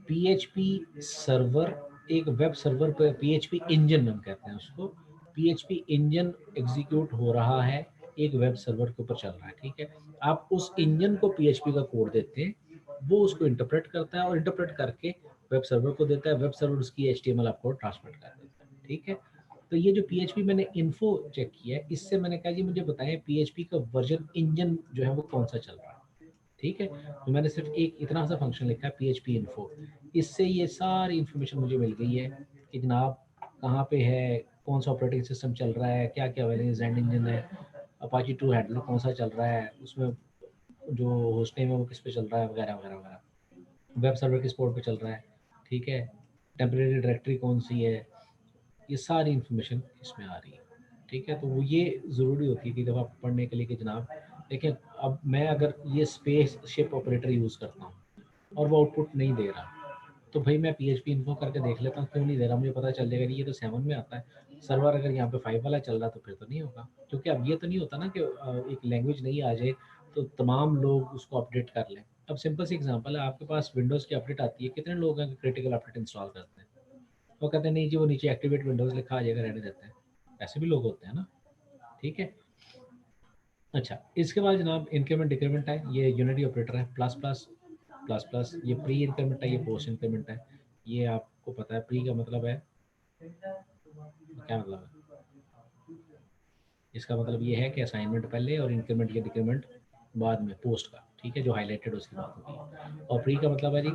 A: PHP सर्वर एक वेब सर्वर पे, PHP इंजन हम कहते हैं उसको, PHP इंजन एग्जीक्यूट हो रहा है एक वेब सर्वर के ऊपर चल रहा है, ठीक है। आप उस इंजन को PHP का कोड देते हैं, वो उसको इंटरप्रेट करता है और इंटरप्रेट करके वेब सर्वर को देता है, वेब सर्वर उसकी HTML आपको ट्रांसमिट कर देता है, ठीक है। तो ये जो PHP मैंने इन्फो चेक किया है, इससे मैंने कहा जी मुझे बताएं PHP का वर्जन इंजन जो है वो कौन सा चल रहा है, ठीक है। तो मैंने सिर्फ एक इतना सा फंक्शन लिखा है PHP इन्फो, इससे ये सारी इन्फॉर्मेशन मुझे मिल गई है कि जनाब कहाँ पे है, कौन सा ऑपरेटिंग सिस्टम चल रहा है, क्या क्या वेरिएंट जेंड इंजन है, अपाची 2 हैंडलर कौन सा चल रहा है, उसमें जो होस्ट नेम है वो किस पे चल रहा है, वगैरह वगैरह वगैरह, वेब सर्वर किस पोर्ट पे चल रहा है, ठीक है, टेम्परेरी डायरेक्टरी कौन सी है, ये सारी इन्फॉर्मेशन इसमें आ रही है, ठीक है। तो वो ये ज़रूरी होती है कि जब आप पढ़ने के लिए कि जनाब देखिए, अब मैं अगर ये स्पेस शिप ऑपरेटर यूज़ करता हूँ और वो आउटपुट नहीं दे रहा, तो भाई मैं PHP इन्फो करके देख लेता हूँ क्यों नहीं दे रहा, मुझे पता चल जाएगा कि ये तो 7 में आता है सर्वर, अगर यहाँ पे 5 वाला चल रहा तो फिर तो नहीं होगा। क्योंकि अब ये तो नहीं होता ना कि एक लैंग्वेज नहीं आ जाए तो तमाम लोग उसको अपडेट कर लें। अब सिंपल सी एग्जांपल है, आपके पास विंडोज़ की अपडेट आती है, कितने लोग हैं क्रिटिकल अपडेट इंस्टॉल करते हैं, वो कहते हैं नहीं जी वो नीचे एक्टिवेट विंडोज़ लिखा आ जाएगा, रहने देते हैं, ऐसे भी लोग होते हैं ना, ठीक है। अच्छा, इसके बाद जनाब इंक्रीमेंट डिक्रीमेंट है, ये यूनिटी ऑपरेटर है, प्लस प्लस प्लस प्लस, ये प्री इंक्रीमेंट है, ये पोस्ट इंक्रीमेंट है। ये आपको पता है प्री का मतलब है, क्या मतलब है इसका मतलब ये है कि असाइनमेंट पहले और इंक्रीमेंट या डिक्रीमेंट बाद में पोस्ट का, ठीक है, जो हाईलाइटेड उसकी बात होती है। और प्री का मतलब है जी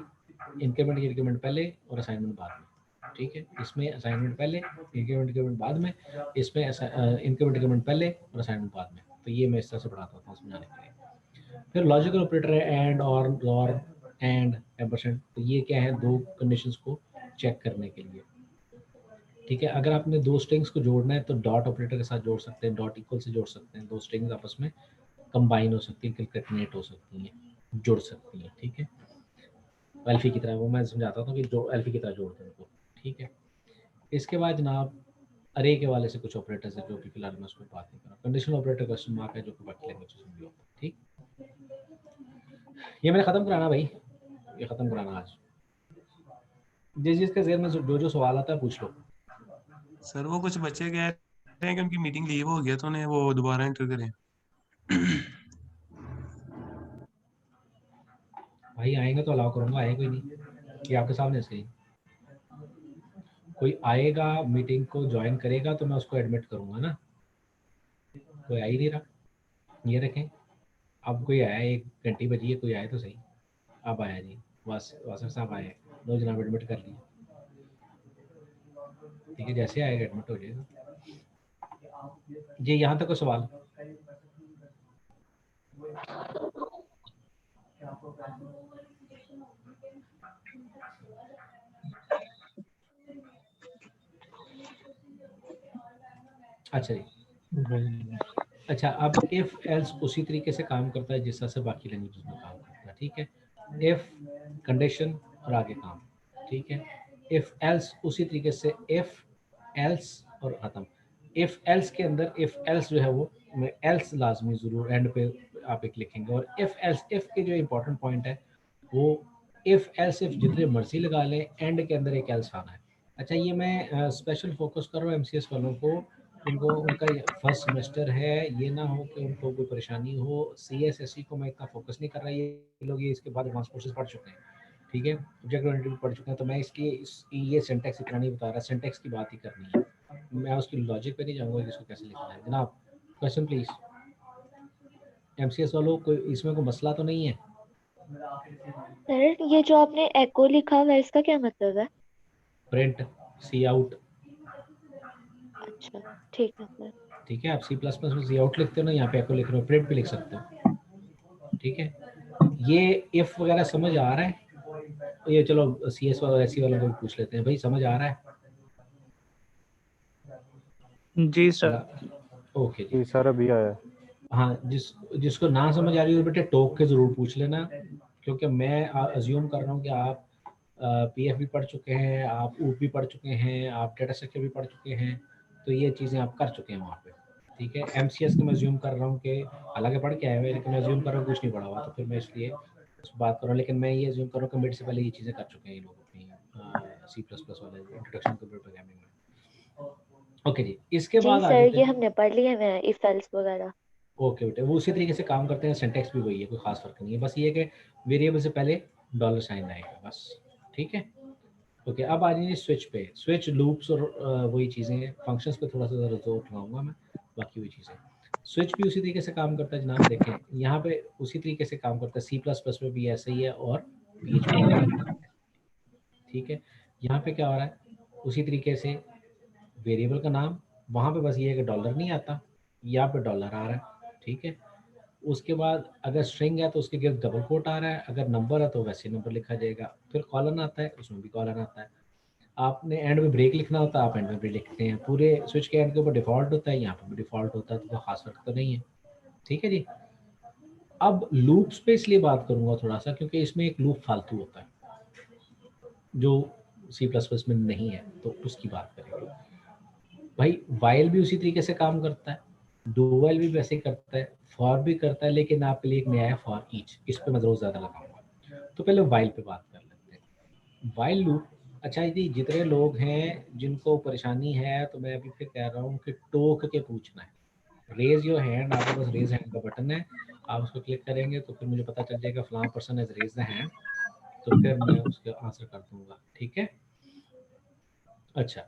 A: इंक्रीमेंट या डिक्रीमेंट पहले और असाइनमेंट बाद में, ठीक है। इसमें असाइनमेंट पहले, इंक्रीमेंट डिक्रीमेंट बाद में, इसमें इंक्रीमेंट डिक्रीमेंट पहले और असाइनमेंट बाद में। तो ये मैं इस तरह से पढ़ाता था समझाने के लिए। फिर लॉजिकल ऑपरेटर है एंड और एंड एम्परसेंड। तो ये क्या है, दो कंडीशंस को चेक करने के लिए, ठीक है। अगर आपने दो स्ट्रिंग्स को जोड़ना है तो डॉट ऑपरेटर के साथ जोड़ सकते हैं, डॉट इक्वल से जोड़ सकते हैं, दो स्ट्रिंग्स आपस में कंबाइन हो सकती है, कंकैटिनेट हो सकती हैं, जुड़ सकती हैं, ठीक है। एल्फी की तरह, वो मैं समझाता हूँ कि जो एल्फी की तरह जोड़ते हैं उनको, ठीक है। इसके बाद जनाब अरे के वाले से कुछ ऑपरेटर्स है जो कि फिलहाल मैं उसको बात नहीं कर रहा। कंडीशनल ऑपरेटर क्वेश्चन मार्क है जो कि बाकी लैंग्वेजेस में भी होता है, ठीक। ये मैंने खत्म कराना भाई, ये खत्म कराना आज। जिसके जेर में जो सवाल आता है पूछ लो।
C: सर वो कुछ बच्चे कह रहे हैं कि उनकी मीटिंग लीव हो गया तो उन्हें वो दोबारा एंटर करें।
A: भाई आएंगे तो अलाउ करूंगा, आए कोई नहीं, ये आपके सामने सही। कोई आएगा मीटिंग को ज्वाइन करेगा तो मैं उसको एडमिट करूंगा ना। कोई आ ही नहीं रहा, ये रखें। अब कोई आया, 1 घंटी बजी है, कोई आए तो सही। अब आया जी, बस वासर साहब आए, लो जनाब एडमिट कर लिया, ठीक है। जैसे आएगा एडमिट हो जाएगा जी। यहाँ तक कोई सवाल? अच्छा जी, अच्छा अब इफ एल्स उसी तरीके से काम करता है जिस तरह से बाकी लैंग्वेजेस में काम करता है, ठीक है। इफ कंडीशन और आगे काम, ठीक है। इफ एल्स उसी तरीके से इफ एल्स और खत्म। इफ एल्स के अंदर इफ एल्स जो है वो एल्स लाजमी जरूर एंड पे आप एक लिखेंगे। और इफ एल्स इफ के जो इंपॉर्टेंट पॉइंट है वो इफ एल्स इफ जितने मर्जी लगा लें, एंड के अंदर एक एल्स आना है। अच्छा, ये मैं स्पेशल फोकस कर रहा हूँ एमसीएस वालों को, उनको उनका फर्स्ट सेमेस्टर है, ये ना हो कि उनको कोई परेशानी हो। सीएसएसई को मैं इतना फोकस नहीं कर रहा, ये लोग ये इसके बाद एडवांस कोर्सेज पढ़ चुके हैं, ठीक है, ऑब्जेक्ट ओरिएंटेड पढ़ चुके हैं। तो मैं ये सिंटैक्स इतना नहीं बता रहा, सिंटैक्स की बात ही करनी है, मैं उसकी लॉजिक पे नहीं जाऊंगा कि इसको कैसे लिखना है। जनाब क्वेश्चन प्लीज, एमसीएस वालों कोई इसमें कोई मसला तो नहीं है?
D: सर ये जो आपने एको लिखा हुआ है इसका क्या मतलब है?
A: प्रिंट सी आउट,
D: अच्छा ठीक है सर।
A: ठीक है। आप सी प्लस प्लस में सी आउट लिखते हो ना, यहाँ पे एको लिख रहे हो, प्रिंट भी लिख सकते हो, ठीक है। ये इफ वगैरह समझ आ रहा है? तो ये चलो सीएस वाला एससी वालों को भी पूछ लेते हैं, भाई समझ आ रहा है?
E: जी सर।
A: ओके जी।
F: जी सर अभी आया।
A: हाँ, जिसको ना समझ आ रही हो बेटे टोक के जरूर पूछ लेना, क्योंकि मैं अज्यूम कर रहा हूँ कि आप पीएफ भी पढ़ चुके हैं, आप ऊप भी पढ़ चुके हैं, आप डेटा स्ट्रक्चर भी पढ़ चुके हैं, तो ये चीज़ें आप कर चुके हैं वहाँ पे, ठीक है। एमसीएस का मैं अज्यूम कर रहा हूँ कि हालांकि पढ़ के आए हुए, लेकिन मैं अज्यूम कर रहा हूँ कुछ नहीं पढ़ा हुआ, तो फिर मैं इसलिए उस बात कर रहा हूँ। लेकिन मैं ये अज्यूम कर रहा हूँ कि मिड से पहले ये चीज़ें कर चुके हैं ये लोग अपनी सी प्लस प्लस वाले इंट्रोडक्शन कंप्यूटर प्रोग्रामिंग में। ओके जी, इसके
D: जी
A: बाद
D: सर
A: आगे
D: ये हमने पढ़ लिए हैं इफ एल्स वगैरह।
A: ओके बेटे, वो उसी तरीके से काम करते हैं, सिंटैक्स भी वही है, कोई खास फर्क नहीं है, बस ये है कि वेरिएबल से पहले डॉलर साइन आएगा बस, ठीक है। ओके, अब आ जाइए स्विच पे। स्विच लूप्स और वही चीज़ें हैं, फंक्शंस पे थोड़ा सा ज़रा जोर लगाऊंगा मैं, बाकी वही चीज़ें। स्विच भी उसी तरीके से काम करता है जनाब, देखें यहाँ पे उसी तरीके से काम करता है, सी प्लस प्लस में भी ऐसा ही है और PHP में भी, ठीक है। यहाँ पे क्या हो रहा है, उसी तरीके से वेरिएबल का नाम, वहाँ पे बस ये है कि डॉलर नहीं आता, यहाँ पे डॉलर आ रहा है, ठीक है। उसके बाद अगर स्ट्रिंग है तो उसके गिर्द डबल कोट आ रहा है, अगर नंबर है तो वैसे नंबर लिखा जाएगा। फिर कॉलन आता है, उसमें भी कॉलन आता है। आपने एंड में ब्रेक लिखना होता है, आप एंड में ब्रेक लिखते हैं। पूरे स्विच के एंड के ऊपर डिफॉल्ट होता है, यहाँ पर भी डिफॉल्ट होता है, तो कोई खास फर्क तो नहीं है, ठीक है जी। अब लूप्स पे इसलिए बात करूंगा थोड़ा सा, क्योंकि इसमें एक लूप फालतू होता है जो सी प्लस प्लस में नहीं है, तो उसकी बात करेंगे। भाई वाइल भी उसी तरीके से काम करता है, डू वाइल भी वैसे ही करता है, फॉर भी करता है, लेकिन आपके लिए एक नया है फॉर ईच, इस पे मैं जरूर ज्यादा लगाऊंगा। तो पहले वाइल पे बात कर लेते हैं, वाइल लूप। अच्छा जी, जितने लोग हैं जिनको परेशानी है, तो मैं अभी फिर कह रहा हूँ कि टोक के पूछना है, रेज योर हैंड, आपके पास रेज हैंड का बटन है, आप उसको क्लिक करेंगे तो फिर मुझे पता चल जाएगा फलां person has raise the hand, तो फिर मैं उसके आंसर कर दूंगा। ठीक है, अच्छा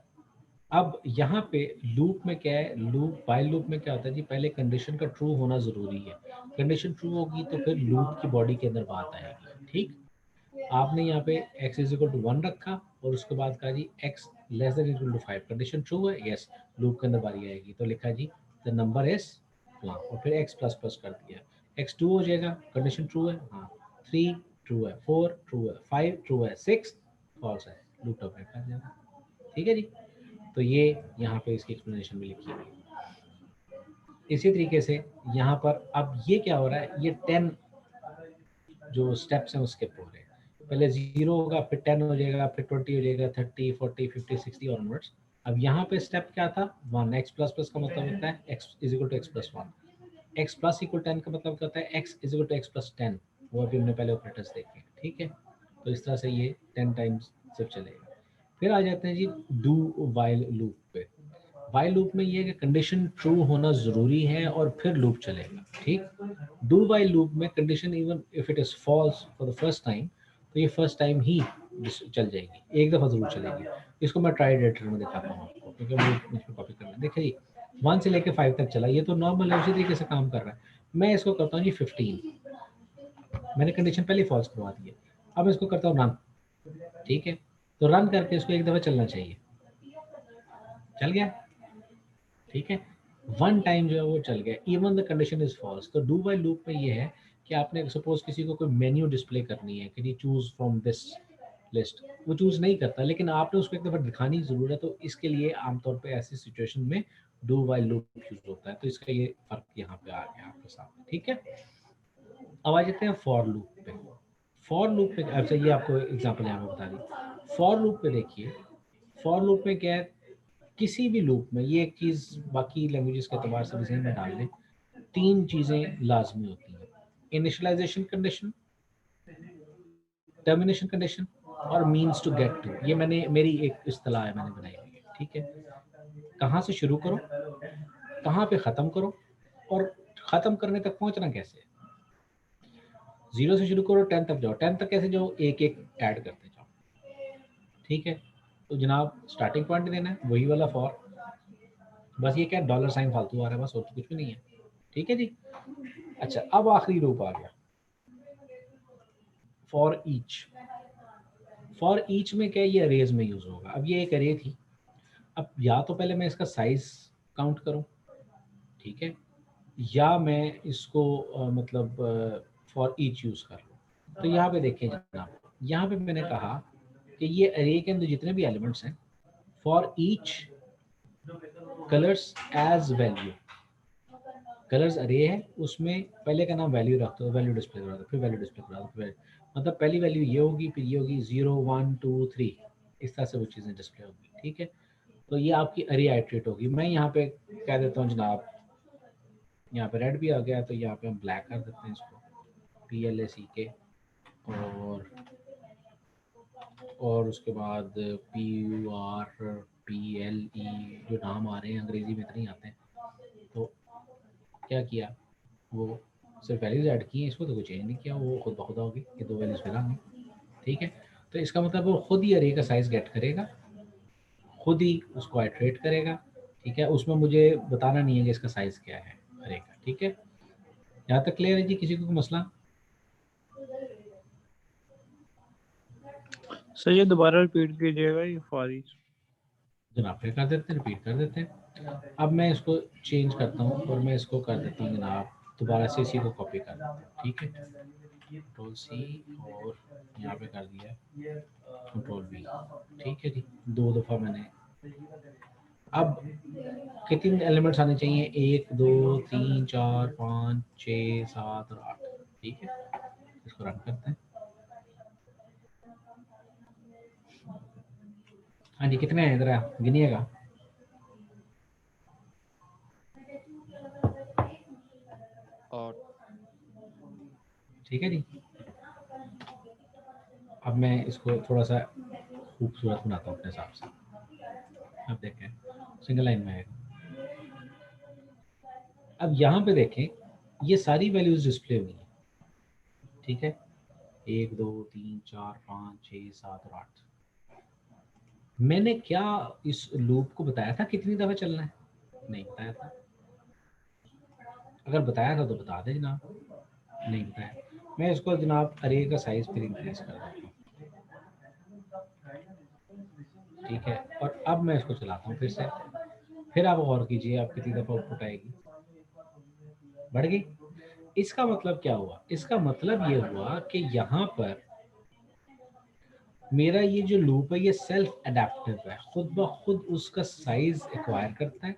A: अब यहाँ पे लूप में क्या है, लूप वाइल लूप में क्या होता है जी, पहले कंडीशन का ट्रू होना जरूरी है, कंडीशन ट्रू होगी तो फिर लूप की बॉडी के अंदर बात आएगी। ठीक, आपने यहाँ पे x इज इक्वल टू 1 रखा और उसके बाद कहा जी x less than equal to 5, condition true है, यस, लूप के अंदर बारी आएगी तो लिखा जी द नंबर इज प्लान और फिर x प्लस प्लस कर दिया, x 2 हो जाएगा, कंडीशन ट्रू है, हाँ 3 ट्रू है, 4 ट्रू है, 5 ट्रू है, 6 फॉल्स है, लूप टर्मिनेट कर दिया। ठीक है जी, तो ये यहाँ पे इसकी एक्सप्लेनेशन भी लिखी हुई है। इसी तरीके से यहाँ पर अब ये क्या हो रहा है, ये 10 जो स्टेप्स हैं वो स्किप हो रहे हैं, पहले 0 होगा, फिर 10 हो जाएगा, फिर 20 हो जाएगा, 30 40 50 60 ऑनवर्ड्स। अब यहाँ पे स्टेप क्या था, 1, x प्लस प्लस का मतलब होता है x is equal to x plus 1, x plus equal 10 का मतलब क्या होता है, x is equal to x plus 10, वो अभी हमने पहले ऑपरेटर्स देखे। ठीक है, तो इस तरह से ये 10 टाइम्स सिर्फ चलेगा। फिर आ जाते हैं जी डू वाइल लूप पे। वाइल लूप में ये है कि कंडीशन ट्रू होना जरूरी है और फिर लूप चलेगा। ठीक, डू वाइल लूप में condition even if it is false for the first time, तो ये फर्स्ट टाइम ही चल जाएगी, एक दफा जरूर चलेगी। इसको मैं ट्राई एडिटर में दिखाता हूँ आपको, क्योंकि मुझे कॉपी करना है। देखिए जी 1 से लेके 5 तक चला, ये तो नॉर्मल है, उसी तरीके से काम कर रहा है। मैं इसको करता हूँ जी 15, मैंने कंडीशन पहले फॉल्स करवा दी है, अब मैं इसको करता हूँ रन। ठीक है, तो रन करके इसको एक दफा चलना चाहिए, चल गया। ठीक है, 1 टाइम जो है वो चल गया, even the condition is false. तो डू वाइल लूप में ये है कि आपने सपोज किसी को कोई मेन्यू डिस्प्ले करनी है कि चूज फ्रॉम दिस लिस्ट, वो चूज नहीं करता, लेकिन आपने उसको एक दफा दिखानी जरूर है, तो इसके लिए आमतौर पे ऐसी सिचुएशन में डू वाइल लूप यूज होता है। तो इसका ये फर्क यहाँ पे आ गया आपके सामने। ठीक है, अब आ जाते हैं फॉर लूप पे। फॉर लूप पे अच्छा ये आपको एग्जांपल यहाँ पे बता दी। फॉर लूप पे देखिए, फॉर लूप में क्या है, किसी भी लूप में ये एक चीज बाकी लैंग्वेजेस के अतबार से जहन में डाल लें, 3 चीजें लाजमी होती हैं, इनिशियलाइजेशन कंडीशन, टर्मिनेशन कंडीशन और मीन्स टू गेट टू। ये मैंने मेरी एक इस्तेलाह है, मैंने बनाई हुई है। ठीक है, कहाँ से शुरू करो, कहाँ पे ख़त्म करो और ख़त्म करने तक पहुंचना कैसे। 0 से शुरू करो, 10 तक जाओ, 10 तक कैसे जाओ, एक एक ऐड करते जाओ। ठीक है, तो जनाब स्टार्टिंग पॉइंट देना है, वही वाला फॉर, बस ये क्या डॉलर साइन फालतू आ रहा है, बस और तो कुछ भी नहीं है। ठीक है जी, अच्छा अब आखिरी रूप आ गया फॉर ईच। फॉर ईच में क्या, ये अरेज में यूज होगा। अब ये एक अरे थी, अब या तो पहले मैं इसका साइज काउंट करूं, ठीक है, या मैं इसको मतलब फॉर ईच यूज कर लूं। तो यहाँ पे देखें जनाब, यहाँ पे मैंने कहा कि ये अरे के अंदर जितने भी एलिमेंट्स हैं, for each colours as value, colours array है, उसमें पहले का नाम वैल्यू रख दो, वैल्यू डिस्प्ले करा दो, फिर वैल्यू डिस्प्ले करा दो, फिर मतलब पहली वैल्यू ये होगी, फिर ये होगी 0 1 2 3, इस तरह से वो चीज़ें डिस्प्ले होगी। ठीक है, तो ये आपकी अरे आइट्रेट होगी। मैं यहाँ पे कह देता हूँ जनाब, यहाँ पे रेड भी आ गया, तो यहाँ पे हम ब्लैक कर देते हैं इसको, PLACK, और उसके बाद PURPLE, जो नाम आ रहे हैं अंग्रेजी में इतने ही आते हैं, तो क्या किया, वो सिर्फ वैल्यूज ऐड की हैं, इसको तो कुछ चेंज नहीं किया, वो खुद ब खुद होगी, ये 2 वैल्यूज मिलाएंगे। ठीक है, तो इसका मतलब वो खुद ही अरे का साइज गेट करेगा, खुद ही उसको आइट्रेट करेगा। ठीक है, उसमें मुझे बताना नहीं है कि इसका साइज क्या है अरे का। ठीक है, यहाँ तक क्लियर है जी, किसी को कोई मसला?
E: सर ये दोबारा रिपीट कीजिएगा, ये फॉर ईच।
A: जनाब फिर कर देते हैं, रिपीट कर देते हैं। अब मैं इसको चेंज करता हूँ और मैं इसको कर देता हूँ जनाब, दोबारा से इसी को कॉपी कर देता हूँ। ठीक है, Ctrl+C और यहाँ पे कर दिया Ctrl+V। ठीक है जी, 2 दफ़ा मैंने। अब कितने एलिमेंट्स आने चाहिए, 1 2 3 4 5 6 7 और 8। ठीक है, इसको रन करते हैं। हाँ जी, कितने हैं इधर, गिनिएगा। ठीक है जी, अब मैं इसको थोड़ा सा खूबसूरत बनाता हूँ अपने हिसाब से। अब देखें सिंगल लाइन में है, अब यहाँ पे देखें, ये सारी वैल्यूज डिस्प्ले हुई हैं, ठीक है, 1 2 3 4 5 6 7 और 8। मैंने क्या इस लूप को बताया था कितनी दफा चलना है? नहीं बताया था। अगर बताया था तो बता दें जनाब, नहीं बताया। मैं इसको जनाब अरे का साइज फिर इंक्रीज कर देता हूँ, ठीक है, और अब मैं इसको चलाता हूँ फिर से। फिर आप गौर कीजिए आप कितनी दफा आउटपुट आएगी, बढ़ गई। इसका मतलब क्या हुआ? इसका मतलब ये हुआ कि यहाँ पर मेरा ये जो लूप है ये सेल्फ अडेप्टिव है, खुद ब खुद उसका साइज एक्वायर करता है,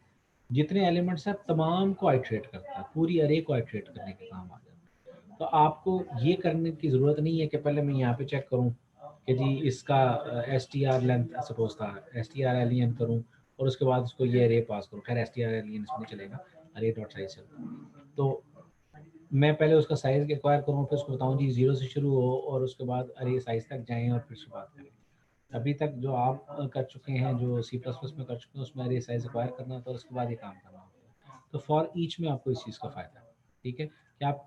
A: जितने एलिमेंट्स हैं तमाम को आइट्रेट करता है, पूरी अरे को आइट्रेट करने के काम आ जाता है। तो आपको ये करने की ज़रूरत नहीं है कि पहले मैं यहाँ पे चेक करूँ कि जी इसका str लेंथ सपोज था, str एलियन करूँ और उसके बाद उसको ये अरे पास करूँ। खैर str एलियन इसमें चलेगा, अरे डॉट साइज चलता। तो मैं पहले उसका साइज एक्वायर करूँ, फिर उसको बताऊँ जी 0 से शुरू हो और उसके बाद अरे साइज तक जाएं और फिर से बात करें। अभी तक जो आप कर चुके हैं, जो C++ में कर चुके हैं, उसमें अरे साइज एक्वायर करना होता है और उसके बाद ये काम करना होता है। तो फॉर ईच में आपको इस चीज़ का फ़ायदा है, ठीक है, कि आप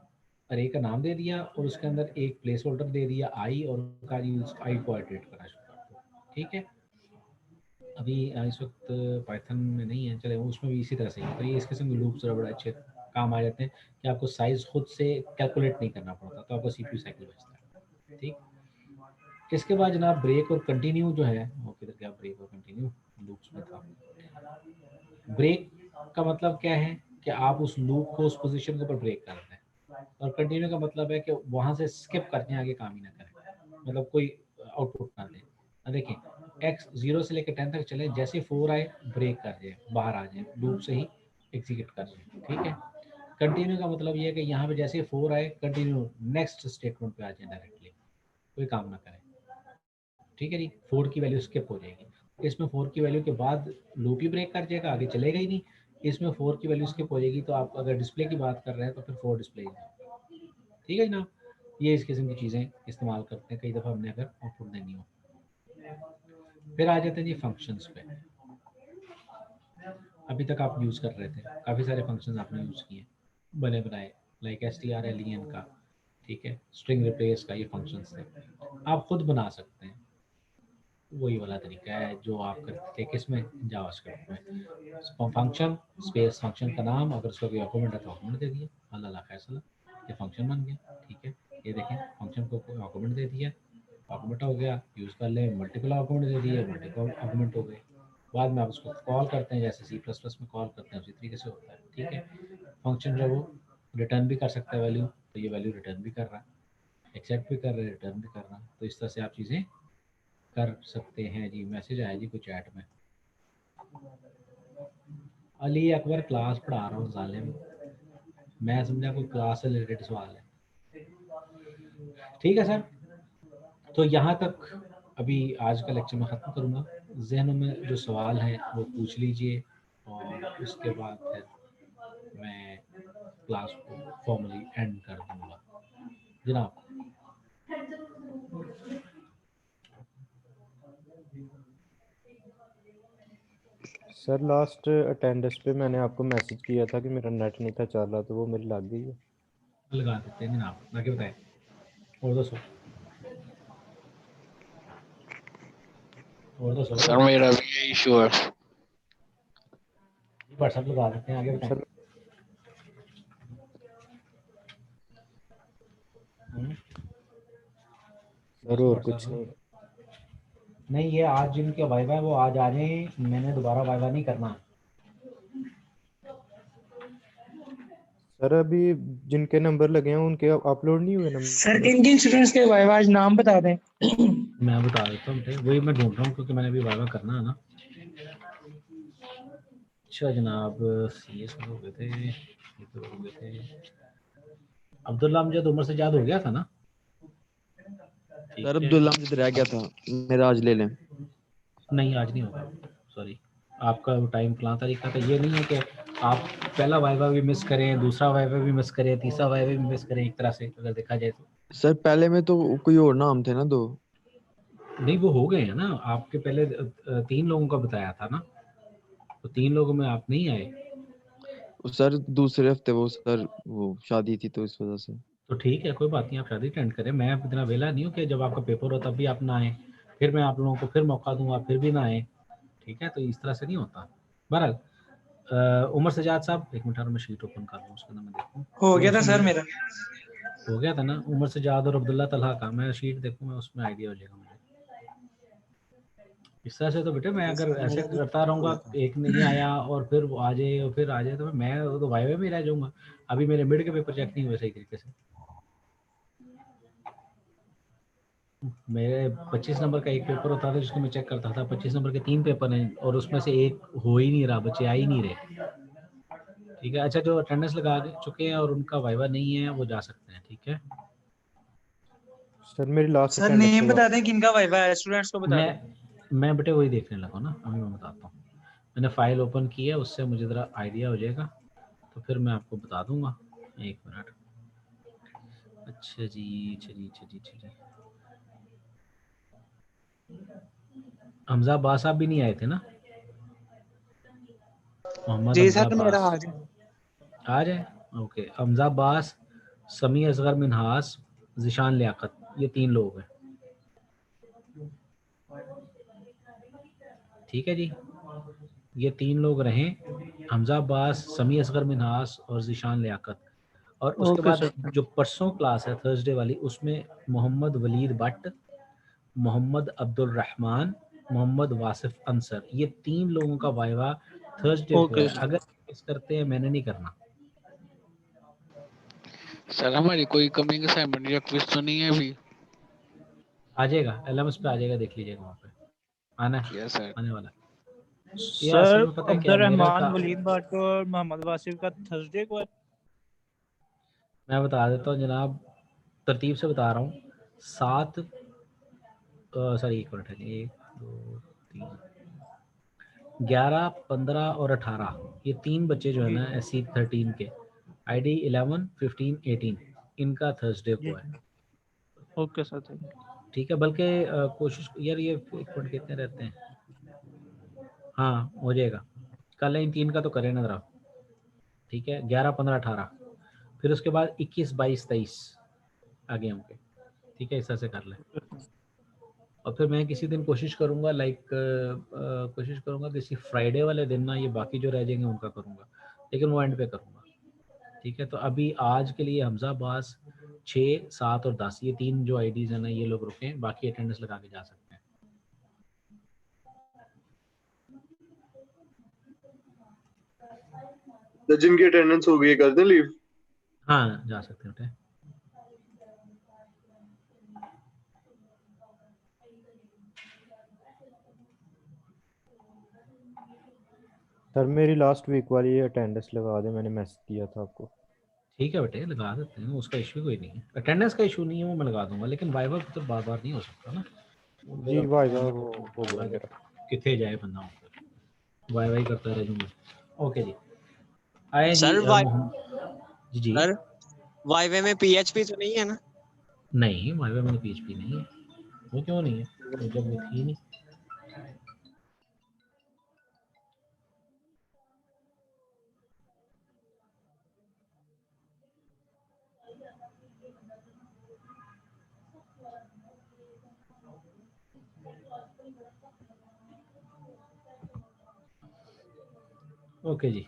A: अरे का नाम दे दिया और उसके अंदर एक प्लेस होल्डर दे दिया आई, और उसका यूज आई को आइटरेट करना शुरू कर दो, ठीक है। अभी इस वक्त पाइथन में नहीं है, चले उसमें भी इसी तरह से है। तो ये इस किस्म के लूप्स बड़े अच्छे काम आ जाते हैं कि आपको साइज खुद से कैलकुलेट नहीं करना पड़ता, तो आपको CPU साइकिल बचता है, ठीक। इसके बाद जनाब ब्रेक और कंटिन्यू जो है वो किधर गया? ब्रेक और कंटिन्यू लूप्स में था। ब्रेक का मतलब क्या है कि आप उस लूप को उस पोजीशन के ऊपर ब्रेक कर दें, और कंटिन्यू का मतलब है कि वहां से स्किप करके आगे काम ही ना करें, मतलब कोई आउटपुट ना दें। देखें x 0 से लेकर 10 तक चले, जैसे 4 आए ब्रेक कर जाए, बाहर आ जाए, लूप से ही एग्जीक्यूट कर जाए, ठीक है। कंटिन्यू का मतलब ये है कि यहाँ पे जैसे 4 आए कंटिन्यू नेक्स्ट स्टेटमेंट पे आ जाए डायरेक्टली, कोई काम ना करें, ठीक है जी। 4 की वैल्यू स्किप हो जाएगी। इसमें 4 की वैल्यू के बाद लूप ही ब्रेक कर जाएगा, आगे चलेगा ही नहीं। इसमें 4 की वैल्यू स्किप हो जाएगी, तो आप अगर डिस्प्ले की बात कर रहे हैं तो फिर 4 डिस्प्ले, ठीक है जनाब। ये इस किस्म की चीज़ें इस्तेमाल करते हैं कई दफ़ा हमने अगर आउटपुट देनी हो। फिर आ जाते हैं जी फंक्शंस पे। अभी तक आप यूज़ कर रहे थे, काफ़ी सारे फंक्शंस आपने यूज़ किए बने बनाए, लाइक strlen का, ठीक है, स्ट्रिंग रिप्लेस का, ये फंक्शंस थे। आप खुद बना सकते हैं, वही वाला तरीका है जो आप करते थे किसमें, जावास्क्रिप्ट में। फंक्शन स्पेस फंक्शन का नाम, अगर उसका कोई आर्गुमेंट है तो आर्गुमेंट दे दिया, अल्लाह फैसला, ये फंक्शन बन गया, ठीक है। ये देखें फंक्शन को कोई आर्गुमेंट दे दिया, आर्गुमेंट हो गया, यूज़ कर ले, मल्टीपल आर्गुमेंट दे दिए, मल्टीपल आर्गुमेंट हो गए। बाद में आप उसको कॉल करते हैं जैसे C++ में कॉल करते हैं उसी तरीके से होता है, ठीक है। फंक्शन जो वो रिटर्न भी कर सकता है वैल्यू, तो ये वैल्यू रिटर्न भी कर रहा है, एक्सेप्ट भी कर रहा है, रिटर्न भी कर रहा है। तो इस तरह से आप चीज़ें कर सकते हैं जी। मैसेज आया जी कुछ चैट में, अली अकबर क्लास पढ़ा रहा हूँ जालिम, मैं समझा कोई क्लास से रिलेटेड सवाल है, ठीक है सर। तो यहाँ तक अभी आज का लेक्चर मैं ख़त्म करूँगा। जहनों में जो सवाल हैं वो पूछ लीजिए, और उसके बाद फिर मैं क्लास को फॉर्मली एंड कर दूँगा जनाब।
B: सर लास्ट अटेंडेंस पे मैंने आपको मैसेज किया था कि मेरा नेट नहीं था चल रहा, तो वो मेरी लग गई है।
A: लगा देते हैं जनाब, बाकी बताएं और दोस्तों, और दोस्तों
E: सर मेरा भी ये इशू है।
A: व्हाट्सएप लगा देते हैं, आगे बताएं।
B: सर सर और कुछ नहीं।
A: नहीं, ये आज जिनके वाइवा है वो आज आ जाएं, मैंने दोबारा वाइवा नहीं करना।
B: सर अभी जिनके नंबर लगे हैं उनके अपलोड नहीं हुए
F: सर
B: नंबर।
F: किन किन स्टूडेंट्स के वाइवा आज नाम बता दें।
A: मैं बता देता हूँ, वही मैं ढूंढ रहा हूँ क्योंकि मैंने भी वाइवा करना है ना। अच्छा जनाब, CS में हो गए थे, ये तो हो गए थे। अब्दुल्ला अमजद उमर से याद हो गया था ना?
G: सर अब्दुल्ला अमजद रह गया था, मेरा आज ले लें।
A: नहीं आज नहीं होगा, सॉरी। आपका टाइम फलां तारीख का, तो ये नहीं है कि आप पहला वाइवा भी मिस करें, दूसरा वाइवा भी मिस करें, तीसरा वाइवा भी मिस करें, एक तरह से अगर देखा जाए तो।
G: सर पहले में तो कोई और नाम थे ना दो।
A: नहीं वो हो गए हैं ना, आपके पहले 3 लोगों का बताया था ना, तो 3 लोगों में आप नहीं आए।
G: सर दूसरे हफ्ते वो सर वो शादी थी तो इस वजह से।
A: तो ठीक है, कोई बात नहीं, आप शादी अटेंड करें। मैं इतना वेला नहीं हूँ कि जब आपका पेपर हो तब भी आप ना आए, फिर मैं आप लोगों को फिर मौका दूंगा, फिर भी ना आए। ठीक है, तो इस तरह से नहीं होता। बहरहाल उमर सजाद साहब, एक मिनट मैं शीट ओपन कर लूँ, उसके अंदर मैं देखूँ।
F: हो गया था सर मेरा।
A: हो गया था ना उमर सजाद और अब्दुल्ला तलहा का। मैं शीट देखूँ, मैं उसमें आइडिया हो जाएगा मुझे। इस तरह से तो बेटे मैं अगर ऐसे करता रहूँगा, एक नहीं आया और फिर वो आ जाए और फिर आ जाए, तो मैं तो वाइवे में ही रह जाऊँगा। अभी मेरे मिड के पेपर चेक नहीं हुए सही तरीके से। मेरे 25 नंबर का एक पेपर होता था जिसको मैं चेक करता था। 25 नंबर के 3 पेपर हैं और उसमें से एक हो ही नहीं रहा, बच्चे आ ही नहीं रहे। ठीक है, अच्छा जो अटेंडेंस लगा चुके हैं और उनका वाइवा नहीं है वो जा सकते हैं। ठीक है,
B: सर मेरी लास्ट
F: सर नेम बता दें किनका वाइवा है, स्टूडेंट्स को बता दें।
A: मैं बेटे वही देखने लगा ना, अभी मैं बताता हूँ। मैंने फाइल ओपन की है, उससे मुझे ज़रा आइडिया हो जाएगा, तो फिर मैं आपको बता दूंगा। एक मिनट। अच्छा जी, चलिए चलिए चलिए। हमजा अब्बास साहब भी नहीं आए थे ना? मोहम्मद
F: जी
A: हमजा
F: सर मेरा
A: अब्बास आ जाए। ओके, हमजा अब्बास, समी असगर मिनहास, जिशान लियाकत, ये 3 लोग हैं। ठीक है जी, ये 3 लोग रहें, हमजा अब्बास, समी असगर मिनहास और जिशान लियाकत। और उसके
E: ओके
A: बाद
E: सर।
A: जो परसों क्लास है थर्सडे वाली, उसमें मोहम्मद वलीद भट्ट, मोहम्मद अब्दुल रहमान, मोहम्मद वासिफ अंसर, ये 3 लोगों का वाइवा थर्सडे को
E: ओके
A: है।
E: सर।
A: अगर मिस करते हैं, मैंने नहीं करना।
H: सर हमारी कोई कमिंग असाइनमेंट या क्विज तो नहीं है अभी?
A: आ जाएगा, एलएमएस पे आ जाएगा, देख लीजिएगा वहाँ पे। आना है,
H: यस सर।
A: आने वाला है। ये
E: सर
A: असल में पता है क्या
E: अब्दुल
A: है, मेरा
E: रहमान,
A: का
E: वलीद भट्ट और मोहम्मद वासिफ का थर्सडे को है।
A: मैं बता देता हूँ जनाब, तरतीब से बता रहा हूँ। 7 सॉरी 1 मिनट है, 1 2 3 11 15 और 18, ये 3 बच्चे जो है ना SC 13 के, ID 11 15 18, इनका थर्सडे
E: जी
A: को है।
E: Okay sir, thank you.
A: ठीक है, बल्कि कोशिश यार, ये 1 मिनट कितने रहते हैं? हाँ हो जाएगा, कल इन 3 का तो करें ना जरा। ठीक है, 11 15 18, फिर उसके बाद 21 22 23 आगे होंगे। ठीक है, इस तरह से कर लें। और फिर मैं किसी दिन कोशिश करूंगा, कोशिश करूंगा किसी फ्राइडे वाले दिन ना, ये बाकी जो रह जाएंगे उनका करूंगा, लेकिन वो एंड पे करूंगा। ठीक है, तो अभी आज के लिए हमजा अब्बास 6 7 और 10, ये 3 जो आईडीज है ना, ये लोग रुके, बाकी अटेंडेंस लगा के जा सकते हैं।
I: तो जिनकी अटेंडेंस हो गई कर दें लीव?
A: हाँ जा सकते हैं।
B: सर मेरी लास्ट वीक वाली अटेंडेंस लगा दे, मैंने मैसेज किया था आपको।
A: ठीक है बेटे, लगा देते हैं, उसका इशू कोई नहीं है, अटेंडेंस का इशू नहीं है, वो मैं लगा दूंगा। लेकिन वाइवा तो बार बार नहीं हो सकता ना,
B: जी वाइवा हो गया मेरा।
A: कितने जाए बंदा, वाइवा ही करता रह दूंगा। ओके जी, आए जी।
J: सर
A: जी जी
J: सर वाइवे में पीएचपी तो नहीं है ना?
A: नहीं, वाइवा में पीएचपी नहीं है। वो क्यों नहीं है, जब वो थी नहीं। ओके जी,